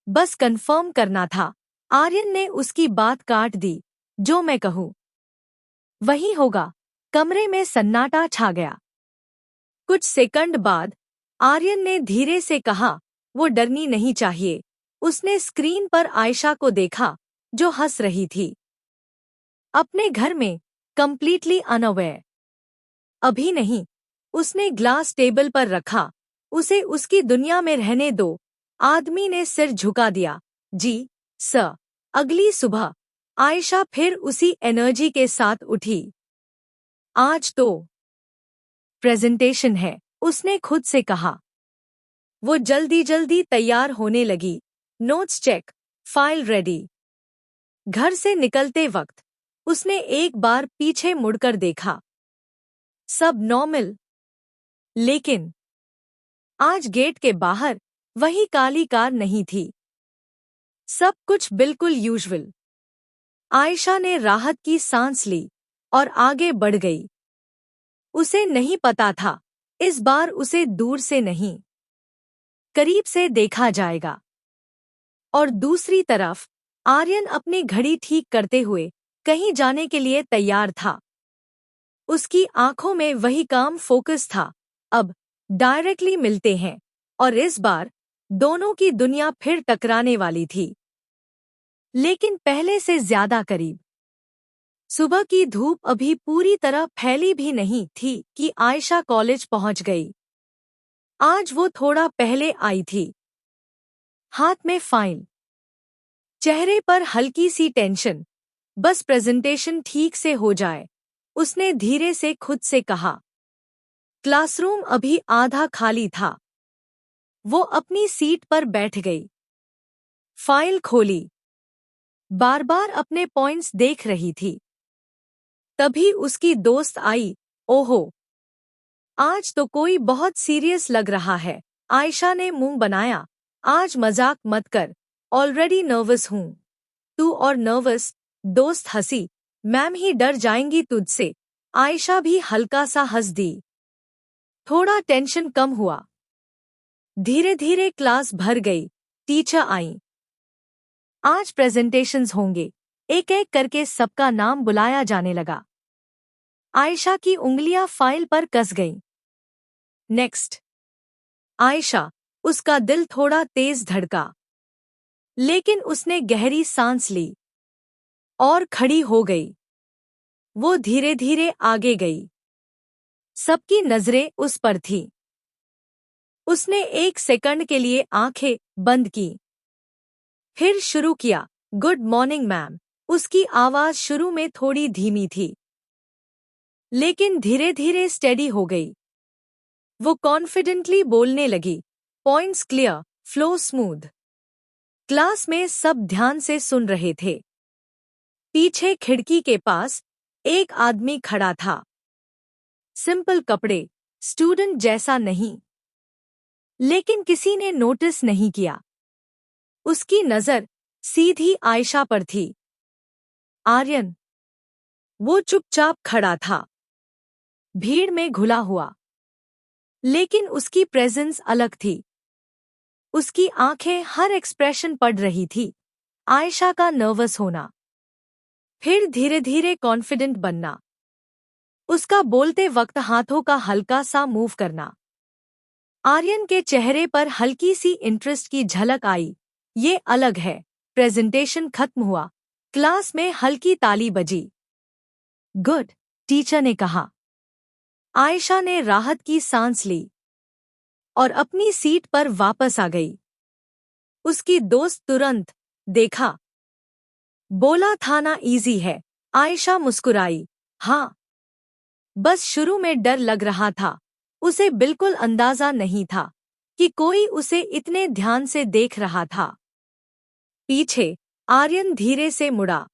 बस कंफर्म करना था। आर्यन ने उसकी बात काट दी। जो मैं कहूँ वही होगा। कमरे में सन्नाटा छा गया। कुछ सेकंड बाद आर्यन ने धीरे से कहा, वो डरनी नहीं चाहिए। उसने स्क्रीन पर आयशा को देखा, जो हंस रही थी। अपने घर में, कंप्लीटली अनअवेयर। अभी नहीं। उसने ग्लास टेबल पर रखा। उसे उसकी दुनिया में रहने दो। आदमी ने सिर झुका दिया। जी, सर। अगली सुबह आयशा फिर उसी एनर्जी के साथ उठी। आज तो प्रेजेंटेशन है, उसने खुद से कहा। वो जल्दी जल्दी तैयार होने लगी। Notes check, file ready. घर से निकलते वक्त उसने एक बार पीछे मुड़कर देखा। सब नॉर्मल, लेकिन आज गेट के बाहर वही काली कार नहीं थी। सब कुछ बिल्कुल यूजुअल। आयशा ने राहत की सांस ली और आगे बढ़ गई। उसे नहीं पता था, इस बार उसे दूर से नहीं, करीब से देखा जाएगा। और दूसरी तरफ आर्यन अपनी घड़ी ठीक करते हुए कहीं जाने के लिए तैयार था। उसकी आंखों में वही काम फोकस था। अब डायरेक्टली मिलते हैं, और इस बार दोनों की दुनिया फिर टकराने वाली थी, लेकिन पहले से ज्यादा करीब। सुबह की धूप अभी पूरी तरह फैली भी नहीं थी कि आयशा कॉलेज पहुंच गई। आज वो थोड़ा पहले आई थी। हाथ में फाइल, चेहरे पर हल्की सी टेंशन। बस प्रेजेंटेशन ठीक से हो जाए, उसने धीरे से खुद से कहा। क्लासरूम अभी आधा खाली था। वो अपनी सीट पर बैठ गई, फाइल खोली, बार बार अपने पॉइंट्स देख रही थी। तभी उसकी दोस्त आई। ओहो, आज तो कोई बहुत सीरियस लग रहा है। आयशा ने मुंह बनाया। आज मजाक मत कर, ऑलरेडी नर्वस हूँ। तू और नर्वस? दोस्त हंसी। मैम ही डर जाएंगी तुझसे। आयशा भी हल्का सा हंस दी। थोड़ा टेंशन कम हुआ। धीरे धीरे क्लास भर गई। टीचर आई। आज प्रेजेंटेशंस होंगे। एक एक करके सबका नाम बुलाया जाने लगा। आयशा की उंगलियां फाइल पर कस गईं। नेक्स्ट। आयशा। उसका दिल थोड़ा तेज धड़का, लेकिन उसने गहरी सांस ली और खड़ी हो गई। वो धीरे धीरे आगे गई। सबकी नजरें उस पर थी। उसने एक सेकंड के लिए आंखें बंद की, फिर शुरू किया। Good morning ma'am. उसकी आवाज शुरू में थोड़ी धीमी थी, लेकिन धीरे धीरे स्टेडी हो गई। वो कॉन्फिडेंटली बोलने लगी। Points clear, flow smooth. Class में सब ध्यान से सुन रहे थे। पीछे खिड़की के पास एक आदमी खड़ा था। सिंपल कपड़े, स्टूडेंट जैसा नहीं, लेकिन किसी ने नोटिस नहीं किया। उसकी नजर सीधी आयशा पर थी। आर्यन। वो चुपचाप खड़ा था, भीड़ में घुला हुआ, लेकिन उसकी प्रेजेंस अलग थी। उसकी आंखें हर एक्सप्रेशन पढ़ रही थी। आयशा का नर्वस होना, फिर धीरे धीरे कॉन्फिडेंट बनना, उसका बोलते वक्त हाथों का हल्का सा मूव करना। आर्यन के चेहरे पर हल्की सी इंटरेस्ट की झलक आई। ये अलग है। प्रेजेंटेशन खत्म हुआ। क्लास में हल्की ताली बजी। गुड, टीचर ने कहा। आयशा ने राहत की सांस ली और अपनी सीट पर वापस आ गई। उसकी दोस्त तुरंत, देखा, बोला था ना इजी है। आयशा मुस्कुराई। हाँ, बस शुरू में डर लग रहा था। उसे बिल्कुल अंदाजा नहीं था कि कोई उसे इतने ध्यान से देख रहा था। पीछे आर्यन धीरे से मुड़ा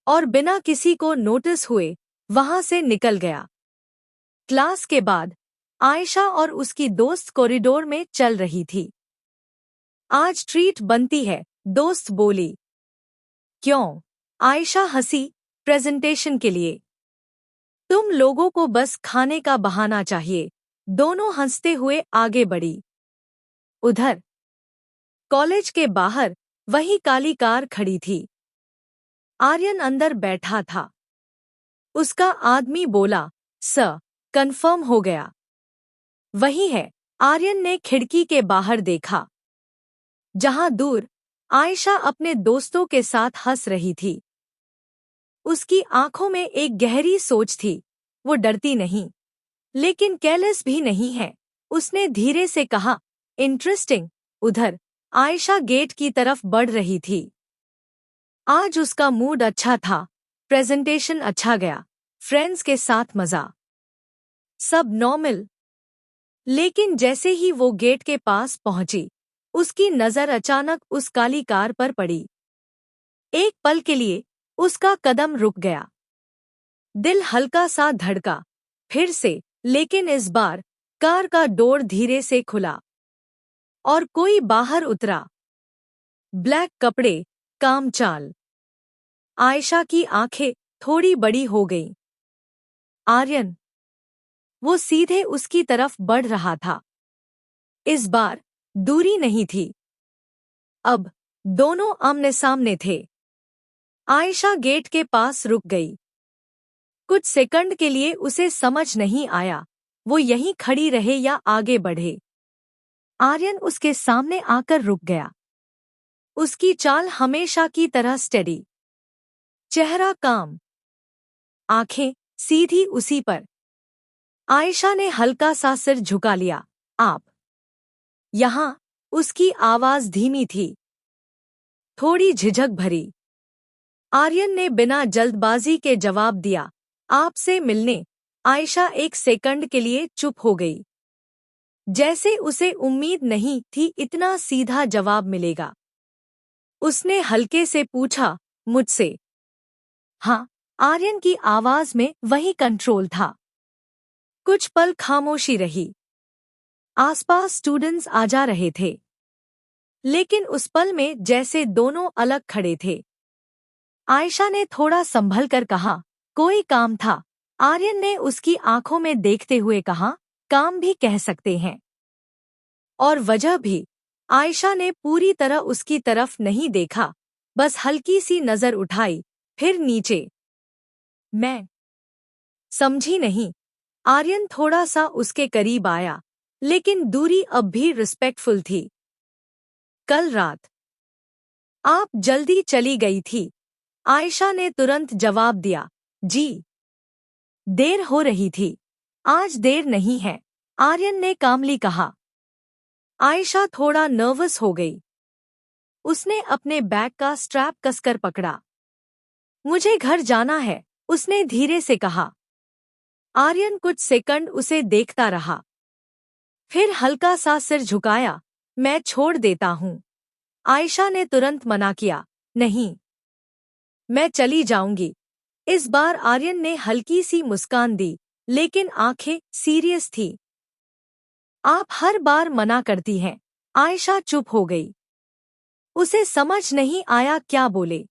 और बिना किसी को नोटिस हुए वहां से निकल गया। क्लास के बाद आयशा और उसकी दोस्त कॉरिडोर में चल रही थी। आज ट्रीट बनती है, दोस्त बोली। क्यों? आयशा हंसी। प्रेजेंटेशन के लिए। तुम लोगों को बस खाने का बहाना चाहिए। दोनों हंसते हुए आगे बढ़ी। उधर कॉलेज के बाहर वही काली कार खड़ी थी। आर्यन अंदर बैठा था। उसका आदमी बोला, सर, कंफर्म हो गया। वही है। आर्यन ने खिड़की के बाहर देखा, जहां दूर आयशा अपने दोस्तों के साथ हंस रही थी। उसकी आंखों में एक गहरी सोच थी। वो डरती नहीं, लेकिन केयरलेस भी नहीं है। उसने धीरे से कहा, इंटरेस्टिंग। उधर आयशा गेट की तरफ बढ़ रही थी। आज उसका मूड अच्छा था। प्रेजेंटेशन अच्छा गया। फ्रेंड्स के साथ मजा, सब नॉर्मल। लेकिन जैसे ही वो गेट के पास पहुंची, उसकी नजर अचानक उस काली कार पर पड़ी। एक पल के लिए उसका कदम रुक गया। दिल हल्का सा धड़का। फिर से, लेकिन इस बार कार का डोर धीरे से खुला और कोई बाहर उतरा। ब्लैक कपड़े, काम चाल। आयशा की आंखें थोड़ी बड़ी हो गईं। आर्यन। वो सीधे उसकी तरफ बढ़ रहा था। इस बार दूरी नहीं थी। अब दोनों आमने सामने थे। आयशा गेट के पास रुक गई। कुछ सेकंड के लिए उसे समझ नहीं आया वो यहीं खड़ी रहे या आगे बढ़े। आर्यन उसके सामने आकर रुक गया। उसकी चाल हमेशा की तरह स्टेडी, चेहरा काम, आंखें सीधी उसी पर। आयशा ने हल्का सा सिर झुका लिया। आप यहां? उसकी आवाज धीमी थी, थोड़ी झिझक भरी। आर्यन ने बिना जल्दबाजी के जवाब दिया, आपसे मिलने। आयशा एक सेकंड के लिए चुप हो गई, जैसे उसे उम्मीद नहीं थी इतना सीधा जवाब मिलेगा। उसने हल्के से पूछा, मुझसे? हाँ। आर्यन की आवाज में वही कंट्रोल था। कुछ पल खामोशी रही। आसपास स्टूडेंट्स आ जा रहे थे, लेकिन उस पल में जैसे दोनों अलग खड़े थे। आयशा ने थोड़ा संभल कर कहा, कोई काम था। आर्यन ने उसकी आंखों में देखते हुए कहा, काम भी कह सकते हैं। और वजह भी। आयशा ने पूरी तरह उसकी तरफ नहीं देखा, बस हल्की सी नजर उठाई, फिर नीचे। मैं समझी नहीं। आर्यन थोड़ा सा उसके करीब आया, लेकिन दूरी अब भी रिस्पेक्टफुल थी। कल रात आप जल्दी चली गई थी। आयशा ने तुरंत जवाब दिया, जी। देर हो रही थी। आज देर नहीं है, आर्यन ने कामली कहा। आयशा थोड़ा नर्वस हो गई। उसने अपने बैग का स्ट्रैप कसकर पकड़ा। मुझे घर जाना है, उसने धीरे से कहा। आर्यन कुछ सेकंड उसे देखता रहा, फिर हल्का सा सिर झुकाया। मैं छोड़ देता हूँ। आयशा ने तुरंत मना किया, नहीं, मैं चली जाऊंगी। इस बार आर्यन ने हल्की सी मुस्कान दी, लेकिन आंखें सीरियस थी। आप हर बार मना करती हैं। आयशा चुप हो गई। उसे समझ नहीं आया क्या बोले।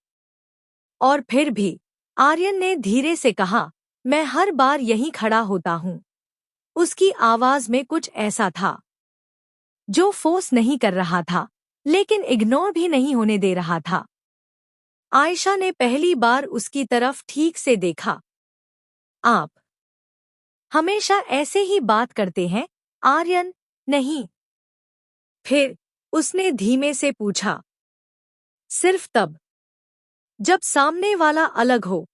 और फिर भी आर्यन ने धीरे से कहा, मैं हर बार यहीं खड़ा होता हूँ। उसकी आवाज में कुछ ऐसा था जो फोर्स नहीं कर रहा था, लेकिन इग्नोर भी नहीं होने दे रहा था। आयशा ने पहली बार उसकी तरफ ठीक से देखा। आप हमेशा ऐसे ही बात करते हैं, आर्यन? नहीं। फिर उसने धीमे से पूछा। सिर्फ तब जब सामने वाला अलग हो।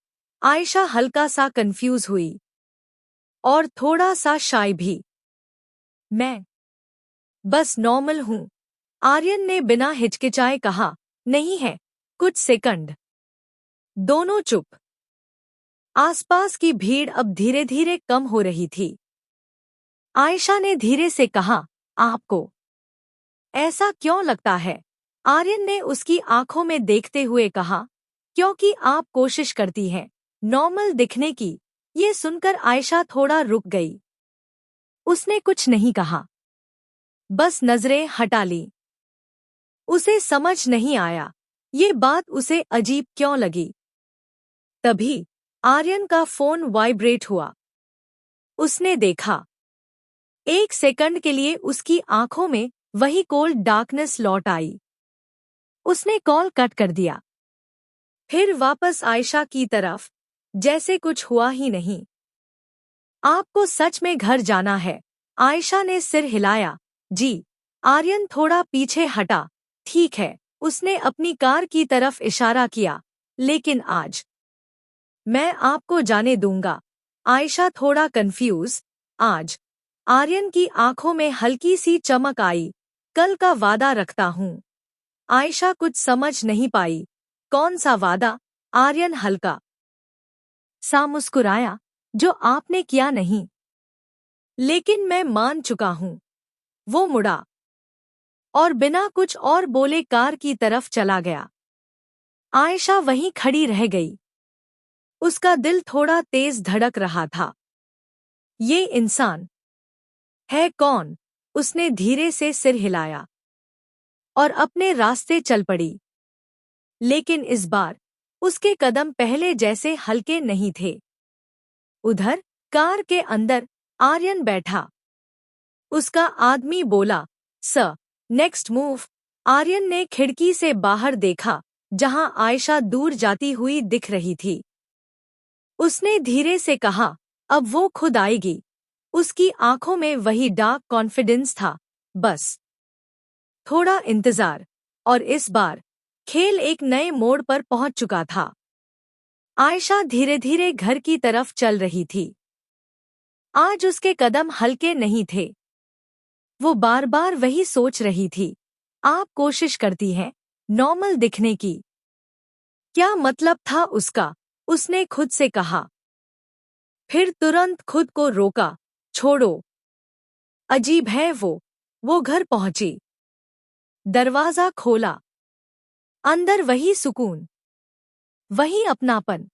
आयशा हल्का सा कंफ्यूज हुई और थोड़ा सा शाय भी। मैं बस नॉर्मल हूँ, आर्यन ने बिना हिचकिचाए कहा। नहीं है। कुछ सेकंड। दोनों चुप। आसपास की भीड़ अब धीरे धीरे कम हो रही थी। आयशा ने धीरे से कहा, आपको ऐसा क्यों लगता है? आर्यन ने उसकी आंखों में देखते हुए कहा, क्योंकि आप कोशिश करती हैं नॉर्मल दिखने की। ये सुनकर आयशा थोड़ा रुक गई। उसने कुछ नहीं कहा, बस नजरें हटा ली। उसे समझ नहीं आया ये बात उसे अजीब क्यों लगी। तभी आर्यन का फोन वाइब्रेट हुआ। उसने देखा। एक सेकंड के लिए उसकी आंखों में वही कोल्ड डार्कनेस लौट आई। उसने कॉल कट कर दिया, फिर वापस आयशा की तरफ, जैसे कुछ हुआ ही नहीं। आपको सच में घर जाना है? आयशा ने सिर हिलाया। जी। आर्यन थोड़ा पीछे हटा। ठीक है। उसने अपनी कार की तरफ इशारा किया। लेकिन आज मैं आपको जाने दूंगा। आयशा थोड़ा कंफ्यूज। आज? आर्यन की आंखों में हल्की सी चमक आई। कल का वादा रखता हूँ। आयशा कुछ समझ नहीं पाई। कौन सा वादा? आर्यन हल्का सा मुस्कुराया। जो आपने किया नहीं, लेकिन मैं मान चुका हूँ। वो मुड़ा और बिना कुछ और बोले कार की तरफ चला गया। आयशा वहीं खड़ी रह गई। उसका दिल थोड़ा तेज धड़क रहा था। ये इंसान है कौन? उसने धीरे से सिर हिलाया और अपने रास्ते चल पड़ी। लेकिन इस बार उसके कदम पहले जैसे हल्के नहीं थे। उधर कार के अंदर आर्यन बैठा। उसका आदमी बोला, सर, नेक्स्ट मूव। आर्यन ने खिड़की से बाहर देखा, जहां आयशा दूर जाती हुई दिख रही थी। उसने धीरे से कहा, अब वो खुद आएगी। उसकी आंखों में वही डार्क कॉन्फिडेंस था। बस थोड़ा इंतजार। और इस बार खेल एक नए मोड़ पर पहुंच चुका था। आयशा धीरे धीरे घर की तरफ चल रही थी। आज उसके कदम हल्के नहीं थे। वो बार बार वही सोच रही थी। आप कोशिश करती हैं नॉर्मल दिखने की। क्या मतलब था उसका? उसने खुद से कहा। फिर तुरंत खुद को रोका। छोड़ो। अजीब है वो घर पहुंची। दरवाजा खोला। अंदर वही सुकून, वही अपनापन।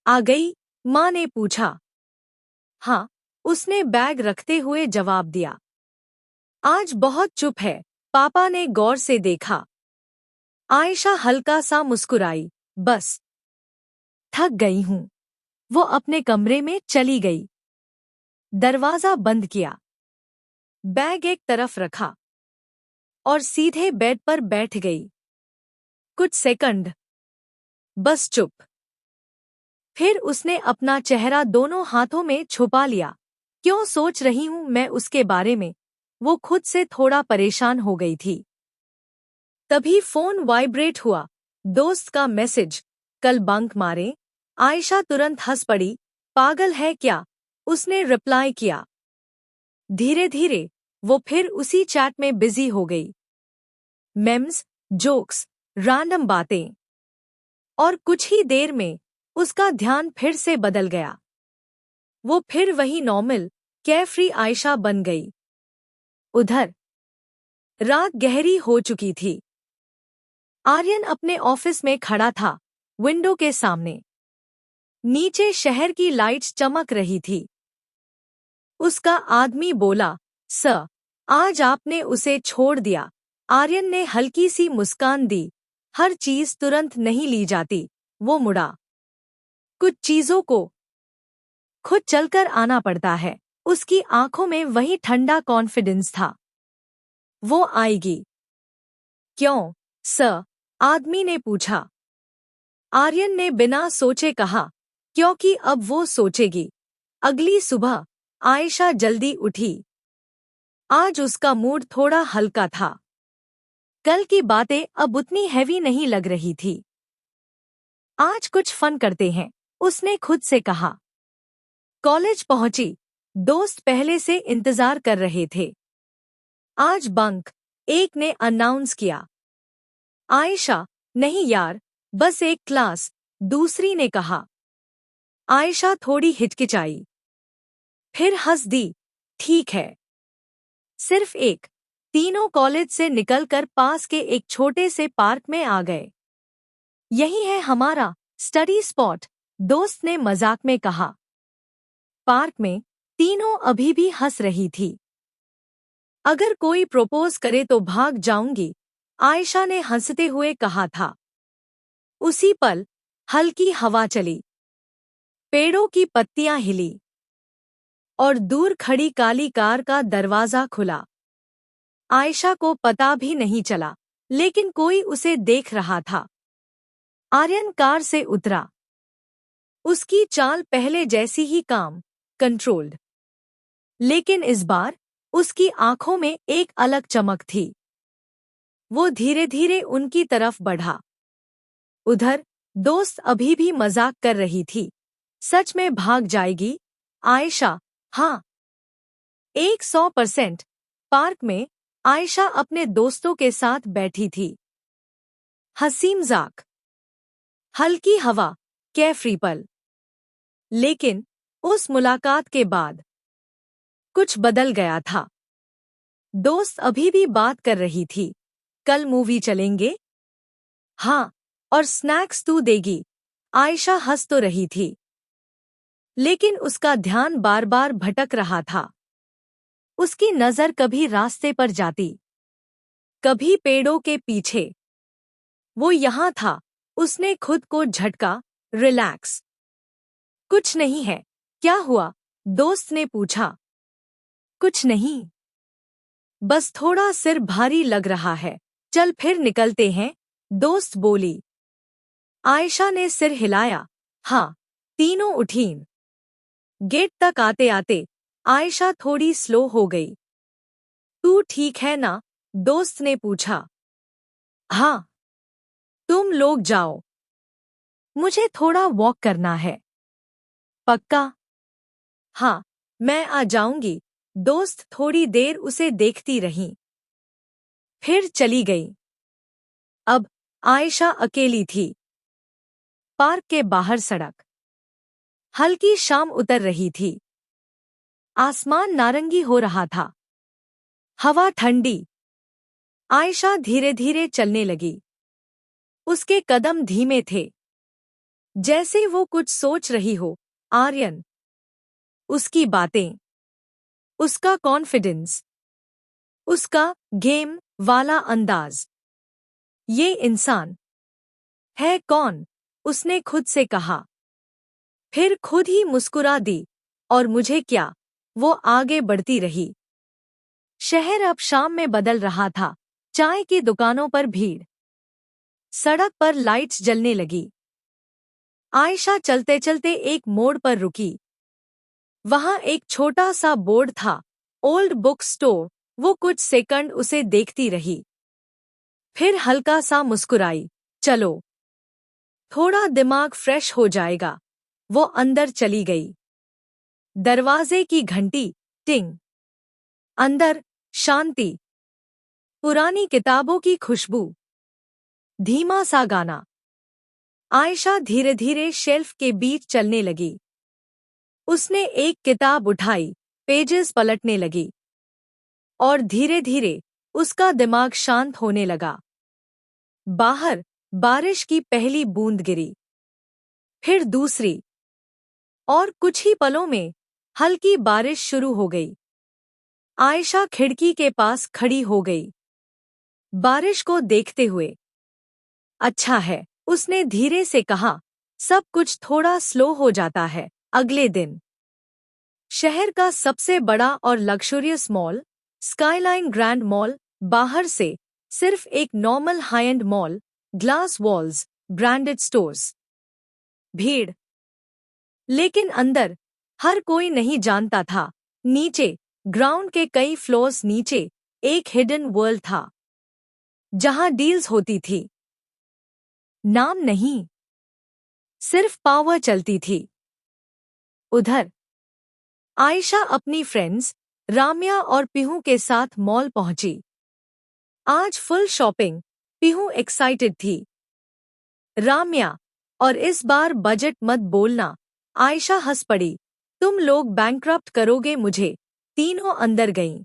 आ गई? माँ ने पूछा। हाँ, उसने बैग रखते हुए जवाब दिया। आज बहुत चुप है। पापा ने गौर से देखा। आयशा हल्का सा मुस्कुराई। बस थक गई हूँ। वो अपने कमरे में चली गई। दरवाजा बंद किया। बैग एक तरफ रखा और सीधे बेड पर बैठ गई। कुछ सेकंड बस चुप। फिर उसने अपना चेहरा दोनों हाथों में छुपा लिया। क्यों सोच रही हूं मैं उसके बारे में? वो खुद से थोड़ा परेशान हो गई थी। तभी फोन वाइब्रेट हुआ। दोस्त का मैसेज। कल बंक मारे? आयशा तुरंत हंस पड़ी। पागल है क्या? उसने रिप्लाई किया। धीरे धीरे वो फिर उसी चैट में बिजी हो गई। मेम्स, जोक्स, रैंडम बातें। और कुछ ही देर में उसका ध्यान फिर से बदल गया। वो फिर वही नॉर्मल केयरफ्री आयशा बन गई। उधर रात गहरी हो चुकी थी। आर्यन अपने ऑफिस में खड़ा था, विंडो के सामने। नीचे शहर की लाइट्स चमक रही थी। उसका आदमी बोला, सर, आज आपने उसे छोड़ दिया। आर्यन ने हल्की सी मुस्कान दी। हर चीज तुरंत नहीं ली जाती। वो मुड़ा। कुछ चीजों को खुद चलकर आना पड़ता है। उसकी आंखों में वही ठंडा कॉन्फिडेंस था। वो आएगी। क्यों, सर? आदमी ने पूछा। आर्यन ने बिना सोचे कहा, क्योंकि अब वो सोचेगी। अगली सुबह आयशा जल्दी उठी। आज उसका मूड थोड़ा हल्का था। कल की बातें अब उतनी हैवी नहीं लग रही थी। आज कुछ फन करते हैं, उसने खुद से कहा। कॉलेज पहुंची। दोस्त पहले से इंतजार कर रहे थे। आज बंक, एक ने अनाउंस किया। आयशा, नहीं यार, बस एक क्लास, दूसरी ने कहा। आयशा थोड़ी हिचकिचाई, फिर हंस दी। ठीक है, सिर्फ एक। तीनों कॉलेज से निकलकर पास के एक छोटे से पार्क में आ गए। यही है हमारा स्टडी स्पॉट, दोस्त ने मजाक में कहा। पार्क में तीनों अभी भी हंस रही थी। अगर कोई प्रपोज करे तो भाग जाऊंगी, आयशा ने हंसते हुए कहा था। उसी पल हल्की हवा चली, पेड़ों की पत्तियां हिली और दूर खड़ी काली कार का दरवाजा खुला। आयशा को पता भी नहीं चला, लेकिन कोई उसे देख रहा था। आर्यन कार से उतरा। उसकी चाल पहले जैसी ही काम, कंट्रोल्ड, लेकिन इस बार उसकी आंखों में एक अलग चमक थी। वो धीरे धीरे उनकी तरफ बढ़ा। उधर दोस्त अभी भी मजाक कर रही थी। सच में भाग जाएगी? आयशा, हाँ, 100%। पार्क में आयशा अपने दोस्तों के साथ बैठी थी। हंसी मजाक, हल्की हवा, कैफ्री पल। लेकिन उस मुलाकात के बाद कुछ बदल गया था। दोस्त अभी भी बात कर रही थी। कल मूवी चलेंगे? हाँ, और स्नैक्स तू देगी? आयशा हंस तो रही थी, लेकिन उसका ध्यान बार बार भटक रहा था। उसकी नजर कभी रास्ते पर जाती, कभी पेड़ों के पीछे। वो यहाँ था। उसने खुद को झटका। रिलैक्स, कुछ नहीं है। क्या हुआ? दोस्त ने पूछा। कुछ नहीं, बस थोड़ा सिर भारी लग रहा है। चल फिर निकलते हैं, दोस्त बोली। आयशा ने सिर हिलाया। हाँ। तीनों उठीं। गेट तक आते आते आयशा थोड़ी स्लो हो गई। तू ठीक है ना? दोस्त ने पूछा। हाँ। तुम लोग जाओ, मुझे थोड़ा वॉक करना है। पक्का? हाँ, मैं आ जाऊंगी। दोस्त थोड़ी देर उसे देखती रही, फिर चली गई। अब आयशा अकेली थी। पार्क के बाहर सड़क, हल्की शाम उतर रही थी। आसमान नारंगी हो रहा था, हवा ठंडी। आयशा धीरे धीरे चलने लगी। उसके कदम धीमे थे, जैसे वो कुछ सोच रही हो। आर्यन, उसकी बातें, उसका कॉन्फिडेंस, उसका गेम वाला अंदाज। ये इंसान है कौन? उसने खुद से कहा। फिर खुद ही मुस्कुरा दी। और मुझे क्या? वो आगे बढ़ती रही। शहर अब शाम में बदल रहा था। चाय की दुकानों पर भीड़, सड़क पर लाइट्स जलने लगी। आयशा चलते चलते एक मोड़ पर रुकी। वहां एक छोटा सा बोर्ड था, ओल्ड बुक स्टोर। वो कुछ सेकंड उसे देखती रही, फिर हल्का सा मुस्कुराई। चलो, थोड़ा दिमाग फ्रेश हो जाएगा। वो अंदर चली गई। दरवाजे की घंटी टिंग। अंदर शांति, पुरानी किताबों की खुशबू, धीमा सा गाना। आयशा धीरे धीरे शेल्फ के बीच चलने लगी। उसने एक किताब उठाई, पेजेस पलटने लगी, और धीरे धीरे उसका दिमाग शांत होने लगा। बाहर बारिश की पहली बूंद गिरी, फिर दूसरी, और कुछ ही पलों में हल्की बारिश शुरू हो गई। आयशा खिड़की के पास खड़ी हो गई, बारिश को देखते हुए। अच्छा है, उसने धीरे से कहा, सब कुछ थोड़ा स्लो हो जाता है। अगले दिन शहर का सबसे बड़ा और luxurious mall, skyline grand mall, बाहर से सिर्फ एक normal high and mall, glass walls, branded stores, भीड़। लेकिन अंदर हर कोई नहीं जानता था, नीचे ग्राउंड के कई फ्लोर्स नीचे एक हिडन वर्ल्ड था जहां डील्स होती थी। नाम नहीं, सिर्फ पावर चलती थी। उधर आयशा अपनी फ्रेंड्स राम्या और पीहू के साथ मॉल पहुंची। आज फुल शॉपिंग। पीहू एक्साइटेड थी। राम्या, और इस बार बजट मत बोलना। आयशा हंस पड़ी। तुम लोग बैंकक्रप्ट करोगे मुझे। तीनों अंदर गईं।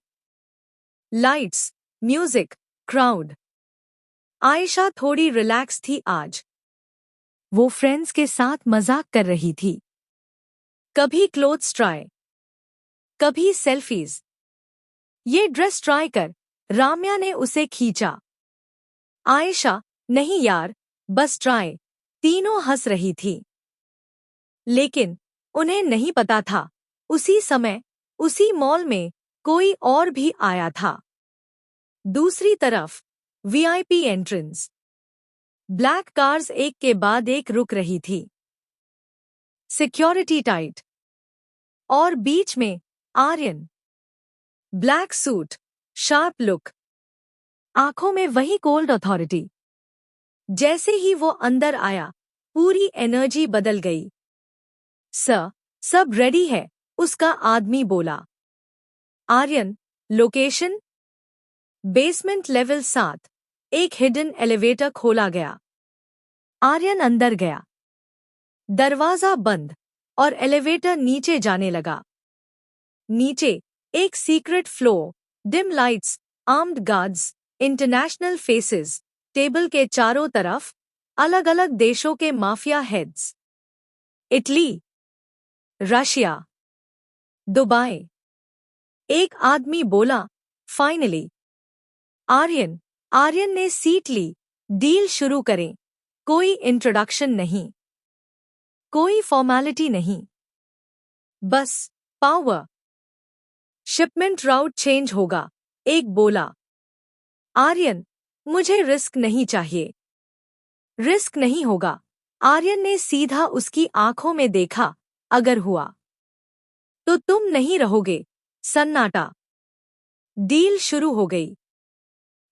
Lights, music, crowd. आयशा थोड़ी रिलैक्स थी आज। वो फ्रेंड्स के साथ मजाक कर रही थी। कभी क्लोथ्स ट्राई, कभी सेल्फीज। ये ड्रेस ट्राई कर, राम्या ने उसे खींचा। आयशा, नहीं यार, बस ट्राई। तीनों हंस रही थी। लेकिन उन्हें नहीं पता था, उसी समय उसी मॉल में कोई और भी आया था। दूसरी तरफ वीआईपी एंट्रेंस। ब्लैक कार्स एक के बाद एक रुक रही थी। Security tight. और बीच में Aryan. Black suit, sharp look, आंखों में वही कोल्ड अथॉरिटी। जैसे ही वो अंदर आया, पूरी एनर्जी बदल गई। सर, सब रेडी है, उसका आदमी बोला। आर्यन, लोकेशन? Basement level 7। एक हिडन एलिवेटर खोला गया। आर्यन अंदर गया। दरवाजा बंद और एलिवेटर नीचे जाने लगा। नीचे एक secret floor, dim lights, armed guards, international faces, table के चारों तरफ अलग अलग देशों के mafia heads. Italy, Russia, Dubai. एक आदमी बोला, फाइनली। आर्यन ने सीट ली। डील शुरू करें। कोई इंट्रोडक्शन नहीं, कोई फॉर्मेलिटी नहीं, बस पावर। शिपमेंट राउट चेंज होगा, एक बोला। आर्यन, मुझे रिस्क नहीं चाहिए। रिस्क नहीं होगा। आर्यन ने सीधा उसकी आंखों में देखा। अगर हुआ तो तुम नहीं रहोगे। सन्नाटा। डील शुरू हो गई।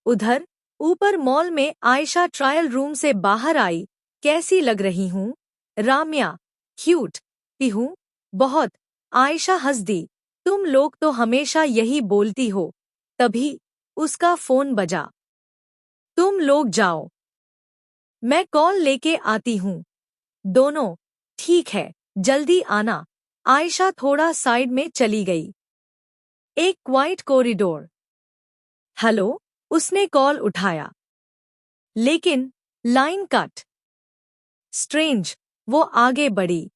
उधर ऊपर मॉल में आयशा ट्रायल रूम से बाहर आई। कैसी लग रही हूं? राम्या, क्यूट। पीहू, बहुत। आयशा हंस दी। तुम लोग तो हमेशा यही बोलती हो। तभी उसका फोन बजा। तुम लोग जाओ, मैं कॉल लेके आती हूं। दोनों, ठीक है, जल्दी आना। आयशा थोड़ा साइड में चली गई। एक क्वाइट कॉरिडोर। हेलो, उसने कॉल उठाया। लेकिन लाइन कट। स्ट्रेंज, वो आगे बढ़ी।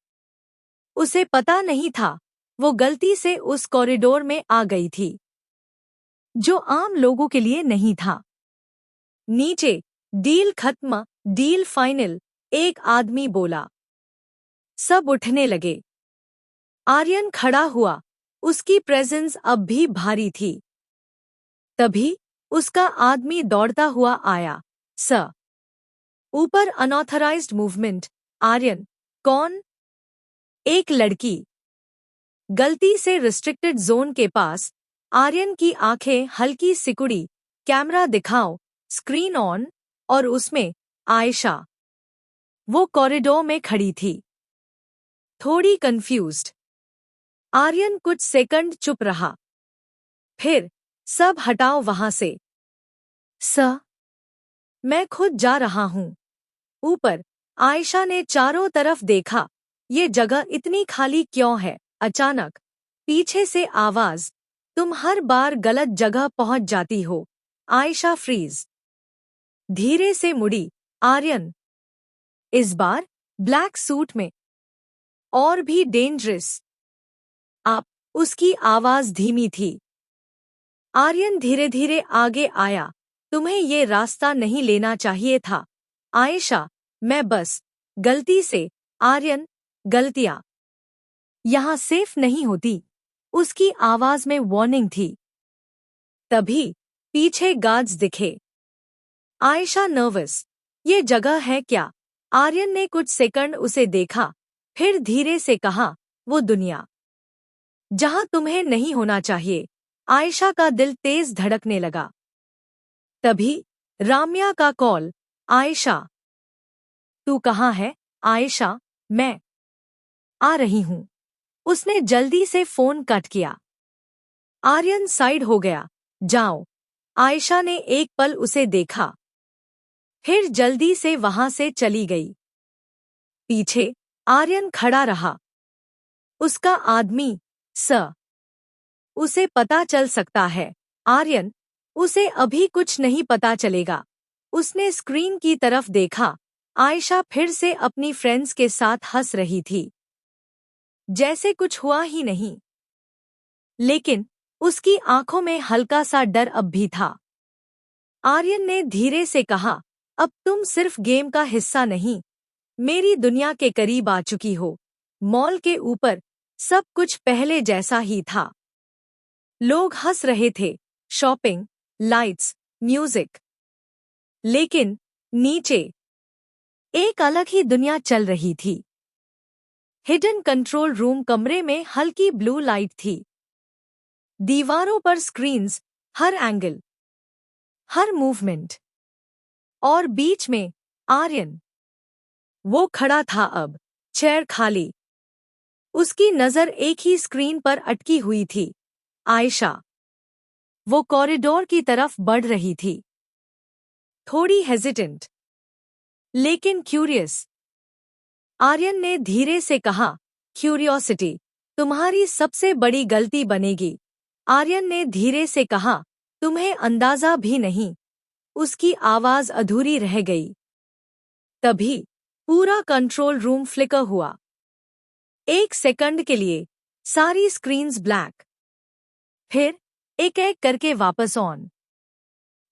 उसे पता नहीं था, वो गलती से उस कॉरिडोर में आ गई थी, जो आम लोगों के लिए नहीं था। नीचे, डील खत्म, डील फाइनल, एक आदमी बोला। सब उठने लगे। आर्यन खड़ा हुआ। उसकी प्रेजेंस अब भी भारी थी। तभी उसका आदमी दौड़ता हुआ आया। सर। ऊपर अनऑथराइज्ड मूवमेंट। आर्यन, कौन? एक लड़की। गलती से रिस्ट्रिक्टेड जोन के पास। आर्यन की आंखें हल्की सिकुड़ी। कैमरा दिखाओ, स्क्रीन ऑन। और उसमें आयशा। वो कॉरिडोर में खड़ी थी, थोड़ी कंफ्यूज्ड। आर्यन कुछ सेकंड चुप रहा। फिर, सब हटाओ वहां से। सर, मैं खुद जा रहा हूं। ऊपर आयशा ने चारों तरफ देखा। ये जगह इतनी खाली क्यों है? अचानक पीछे से आवाज। तुम हर बार गलत जगह पहुंच जाती हो। आयशा फ्रीज। धीरे से मुड़ी। आर्यन, इस बार ब्लैक सूट में, और भी डेंजरस। आप। उसकी आवाज धीमी थी। आर्यन धीरे धीरे आगे आया। तुम्हें ये रास्ता नहीं लेना चाहिए था। आयशा, मैं बस गलती से आर्यन, गलतियां यहाँ सेफ नहीं होती। उसकी आवाज में वार्निंग थी। तभी पीछे गार्ड्स दिखे। आयशा नर्वस, ये जगह है क्या? आर्यन ने कुछ सेकंड उसे देखा, फिर धीरे से कहा, वो दुनिया जहां तुम्हें नहीं होना चाहिए। आयशा का दिल तेज धड़कने लगा। तभी राम्या का कॉल। आयशा, तू कहाँ है? आयशा, मैं आ रही हूँ। उसने जल्दी से फोन कट किया। आर्यन साइड हो गया। जाओ। आयशा ने एक पल उसे देखा, फिर जल्दी से वहां से चली गई। पीछे आर्यन खड़ा रहा। उसका आदमी, सर, उसे पता चल सकता है। आर्यन, उसे अभी कुछ नहीं पता चलेगा। उसने स्क्रीन की तरफ देखा। आयशा फिर से अपनी फ्रेंड्स के साथ हंस रही थी, जैसे कुछ हुआ ही नहीं। लेकिन उसकी आंखों में हल्का सा डर अब भी था। आर्यन ने धीरे से कहा, अब तुम सिर्फ गेम का हिस्सा नहीं, मेरी दुनिया के करीब आ चुकी हो। मॉल के ऊपर सब कुछ पहले जैसा ही था। लोग हंस रहे थे, शॉपिंग, लाइट्स, म्यूजिक। लेकिन नीचे एक अलग ही दुनिया चल रही थी। हिडन कंट्रोल रूम कमरे में हल्की ब्लू लाइट थी। दीवारों पर स्क्रीन्स, हर एंगल, हर मूवमेंट। और बीच में आर्यन। वो खड़ा था अब, चेयर खाली। उसकी नजर एक ही स्क्रीन पर अटकी हुई थी, आयशा। वो कॉरिडोर की तरफ बढ़ रही थी, थोड़ी हेजिटेंट लेकिन क्यूरियस। आर्यन ने धीरे से कहा, क्यूरियोसिटी तुम्हारी सबसे बड़ी गलती बनेगी। आर्यन ने धीरे से कहा, तुम्हें अंदाजा भी नहीं। उसकी आवाज अधूरी रह गई। तभी पूरा कंट्रोल रूम फ्लिकर हुआ। एक सेकंड के लिए सारी स्क्रीन्स ब्लैक, फिर एक एक करके वापस ऑन।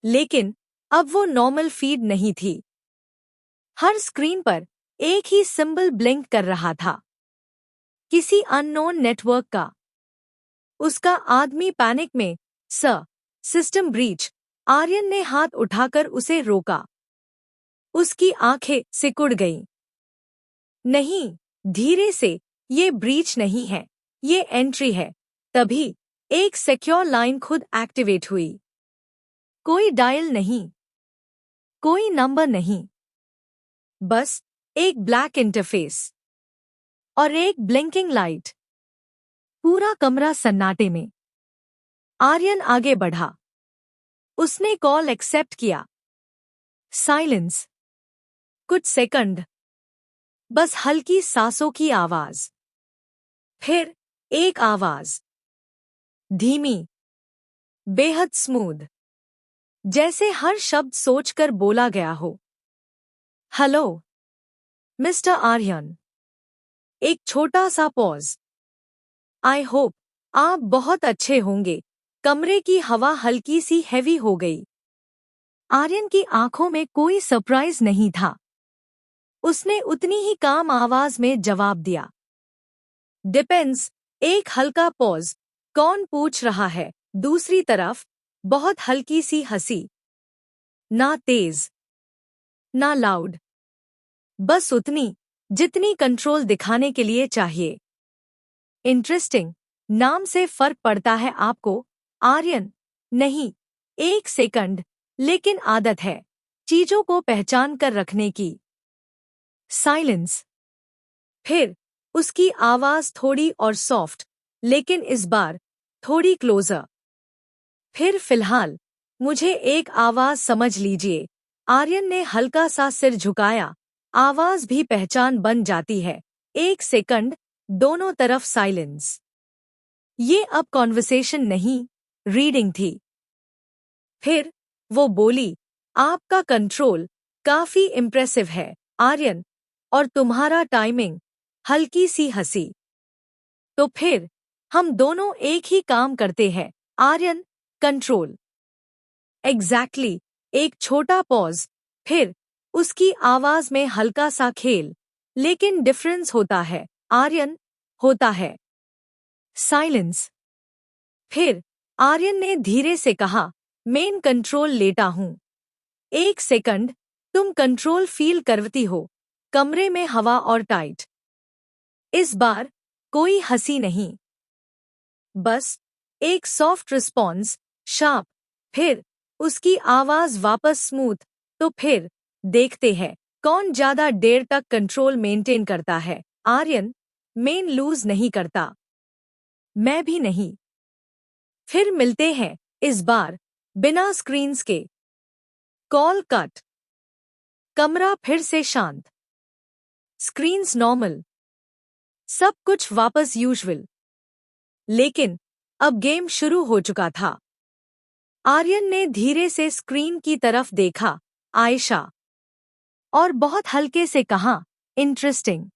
लेकिन अब वो नॉर्मल फीड नहीं थी। हर स्क्रीन पर एक ही सिंबल ब्लिंक कर रहा था, किसी अननोन नेटवर्क का। उसका आदमी पैनिक में, सर, सिस्टम ब्रीच। आर्यन ने हाथ उठाकर उसे रोका। उसकी आंखें सिकुड़ गईं। नहीं, धीरे से, ये ब्रीच नहीं है, ये एंट्री है। तभी एक सिक्योर लाइन खुद एक्टिवेट हुई। कोई डायल नहीं, कोई नंबर नहीं, बस एक ब्लैक इंटरफेस और एक ब्लिंकिंग लाइट। पूरा कमरा सन्नाटे में। आर्यन आगे बढ़ा। उसने कॉल एक्सेप्ट किया। साइलेंस। कुछ सेकंड, बस हल्की सांसों की आवाज। फिर एक आवाज, धीमी, बेहद स्मूथ, जैसे हर शब्द सोचकर बोला गया हो। Hello mister Aryan. एक छोटा सा पॉज। आई होप आप बहुत अच्छे होंगे। कमरे की हवा हल्की सी हैवी हो गई। आर्यन की आंखों में कोई सरप्राइज नहीं था। उसने उतनी ही काम आवाज में जवाब दिया, डिपेंड्स। एक हल्का पॉज। कौन पूछ रहा है? दूसरी तरफ बहुत हल्की सी हंसी, ना तेज ना लाउड, बस उतनी जितनी कंट्रोल दिखाने के लिए चाहिए। इंटरेस्टिंग, नाम से फर्क पड़ता है आपको? आर्यन, नहीं, एक सेकंड, लेकिन आदत है चीजों को पहचान कर रखने की। साइलेंस। फिर उसकी आवाज थोड़ी और सॉफ्ट, लेकिन इस बार थोड़ी क्लोजर। फिर फिलहाल मुझे एक आवाज समझ लीजिए। आर्यन ने हल्का सा सिर झुकाया। आवाज भी पहचान बन जाती है। एक सेकंड, दोनों तरफ साइलेंस। ये अब कॉन्वर्सेशन नहीं, रीडिंग थी। फिर वो बोली, आपका कंट्रोल काफी इम्प्रेसिव है आर्यन, और तुम्हारा टाइमिंग। हल्की सी हंसी। तो फिर हम दोनों एक ही काम करते हैं। आर्यन, कंट्रोल। एग्जैक्टली। एक छोटा पॉज, फिर उसकी आवाज में हल्का सा खेल, लेकिन डिफरेंस होता है। आर्यन, होता है। साइलेंस। फिर आर्यन ने धीरे से कहा, मेन कंट्रोल लेता हूं। 1 सेकंड, तुम कंट्रोल फील करती हो, कमरे में हवा और टाइट। इस बार कोई हंसी नहीं, बस एक सॉफ्ट रिस्पॉन्स, शार्प। फिर उसकी आवाज वापस स्मूथ। तो फिर देखते हैं कौन ज्यादा देर तक कंट्रोल मेंटेन करता है। आर्यन, मेन लूज नहीं करता। मैं भी नहीं। फिर मिलते हैं, इस बार बिना स्क्रीन्स के। Call cut. कमरा फिर से शांत। Screens normal. सब कुछ वापस यूजुअल। लेकिन अब गेम शुरू हो चुका था। आर्यन ने धीरे से स्क्रीन की तरफ देखा, आयशा, और बहुत हल्के से कहा, इंटरेस्टिंग।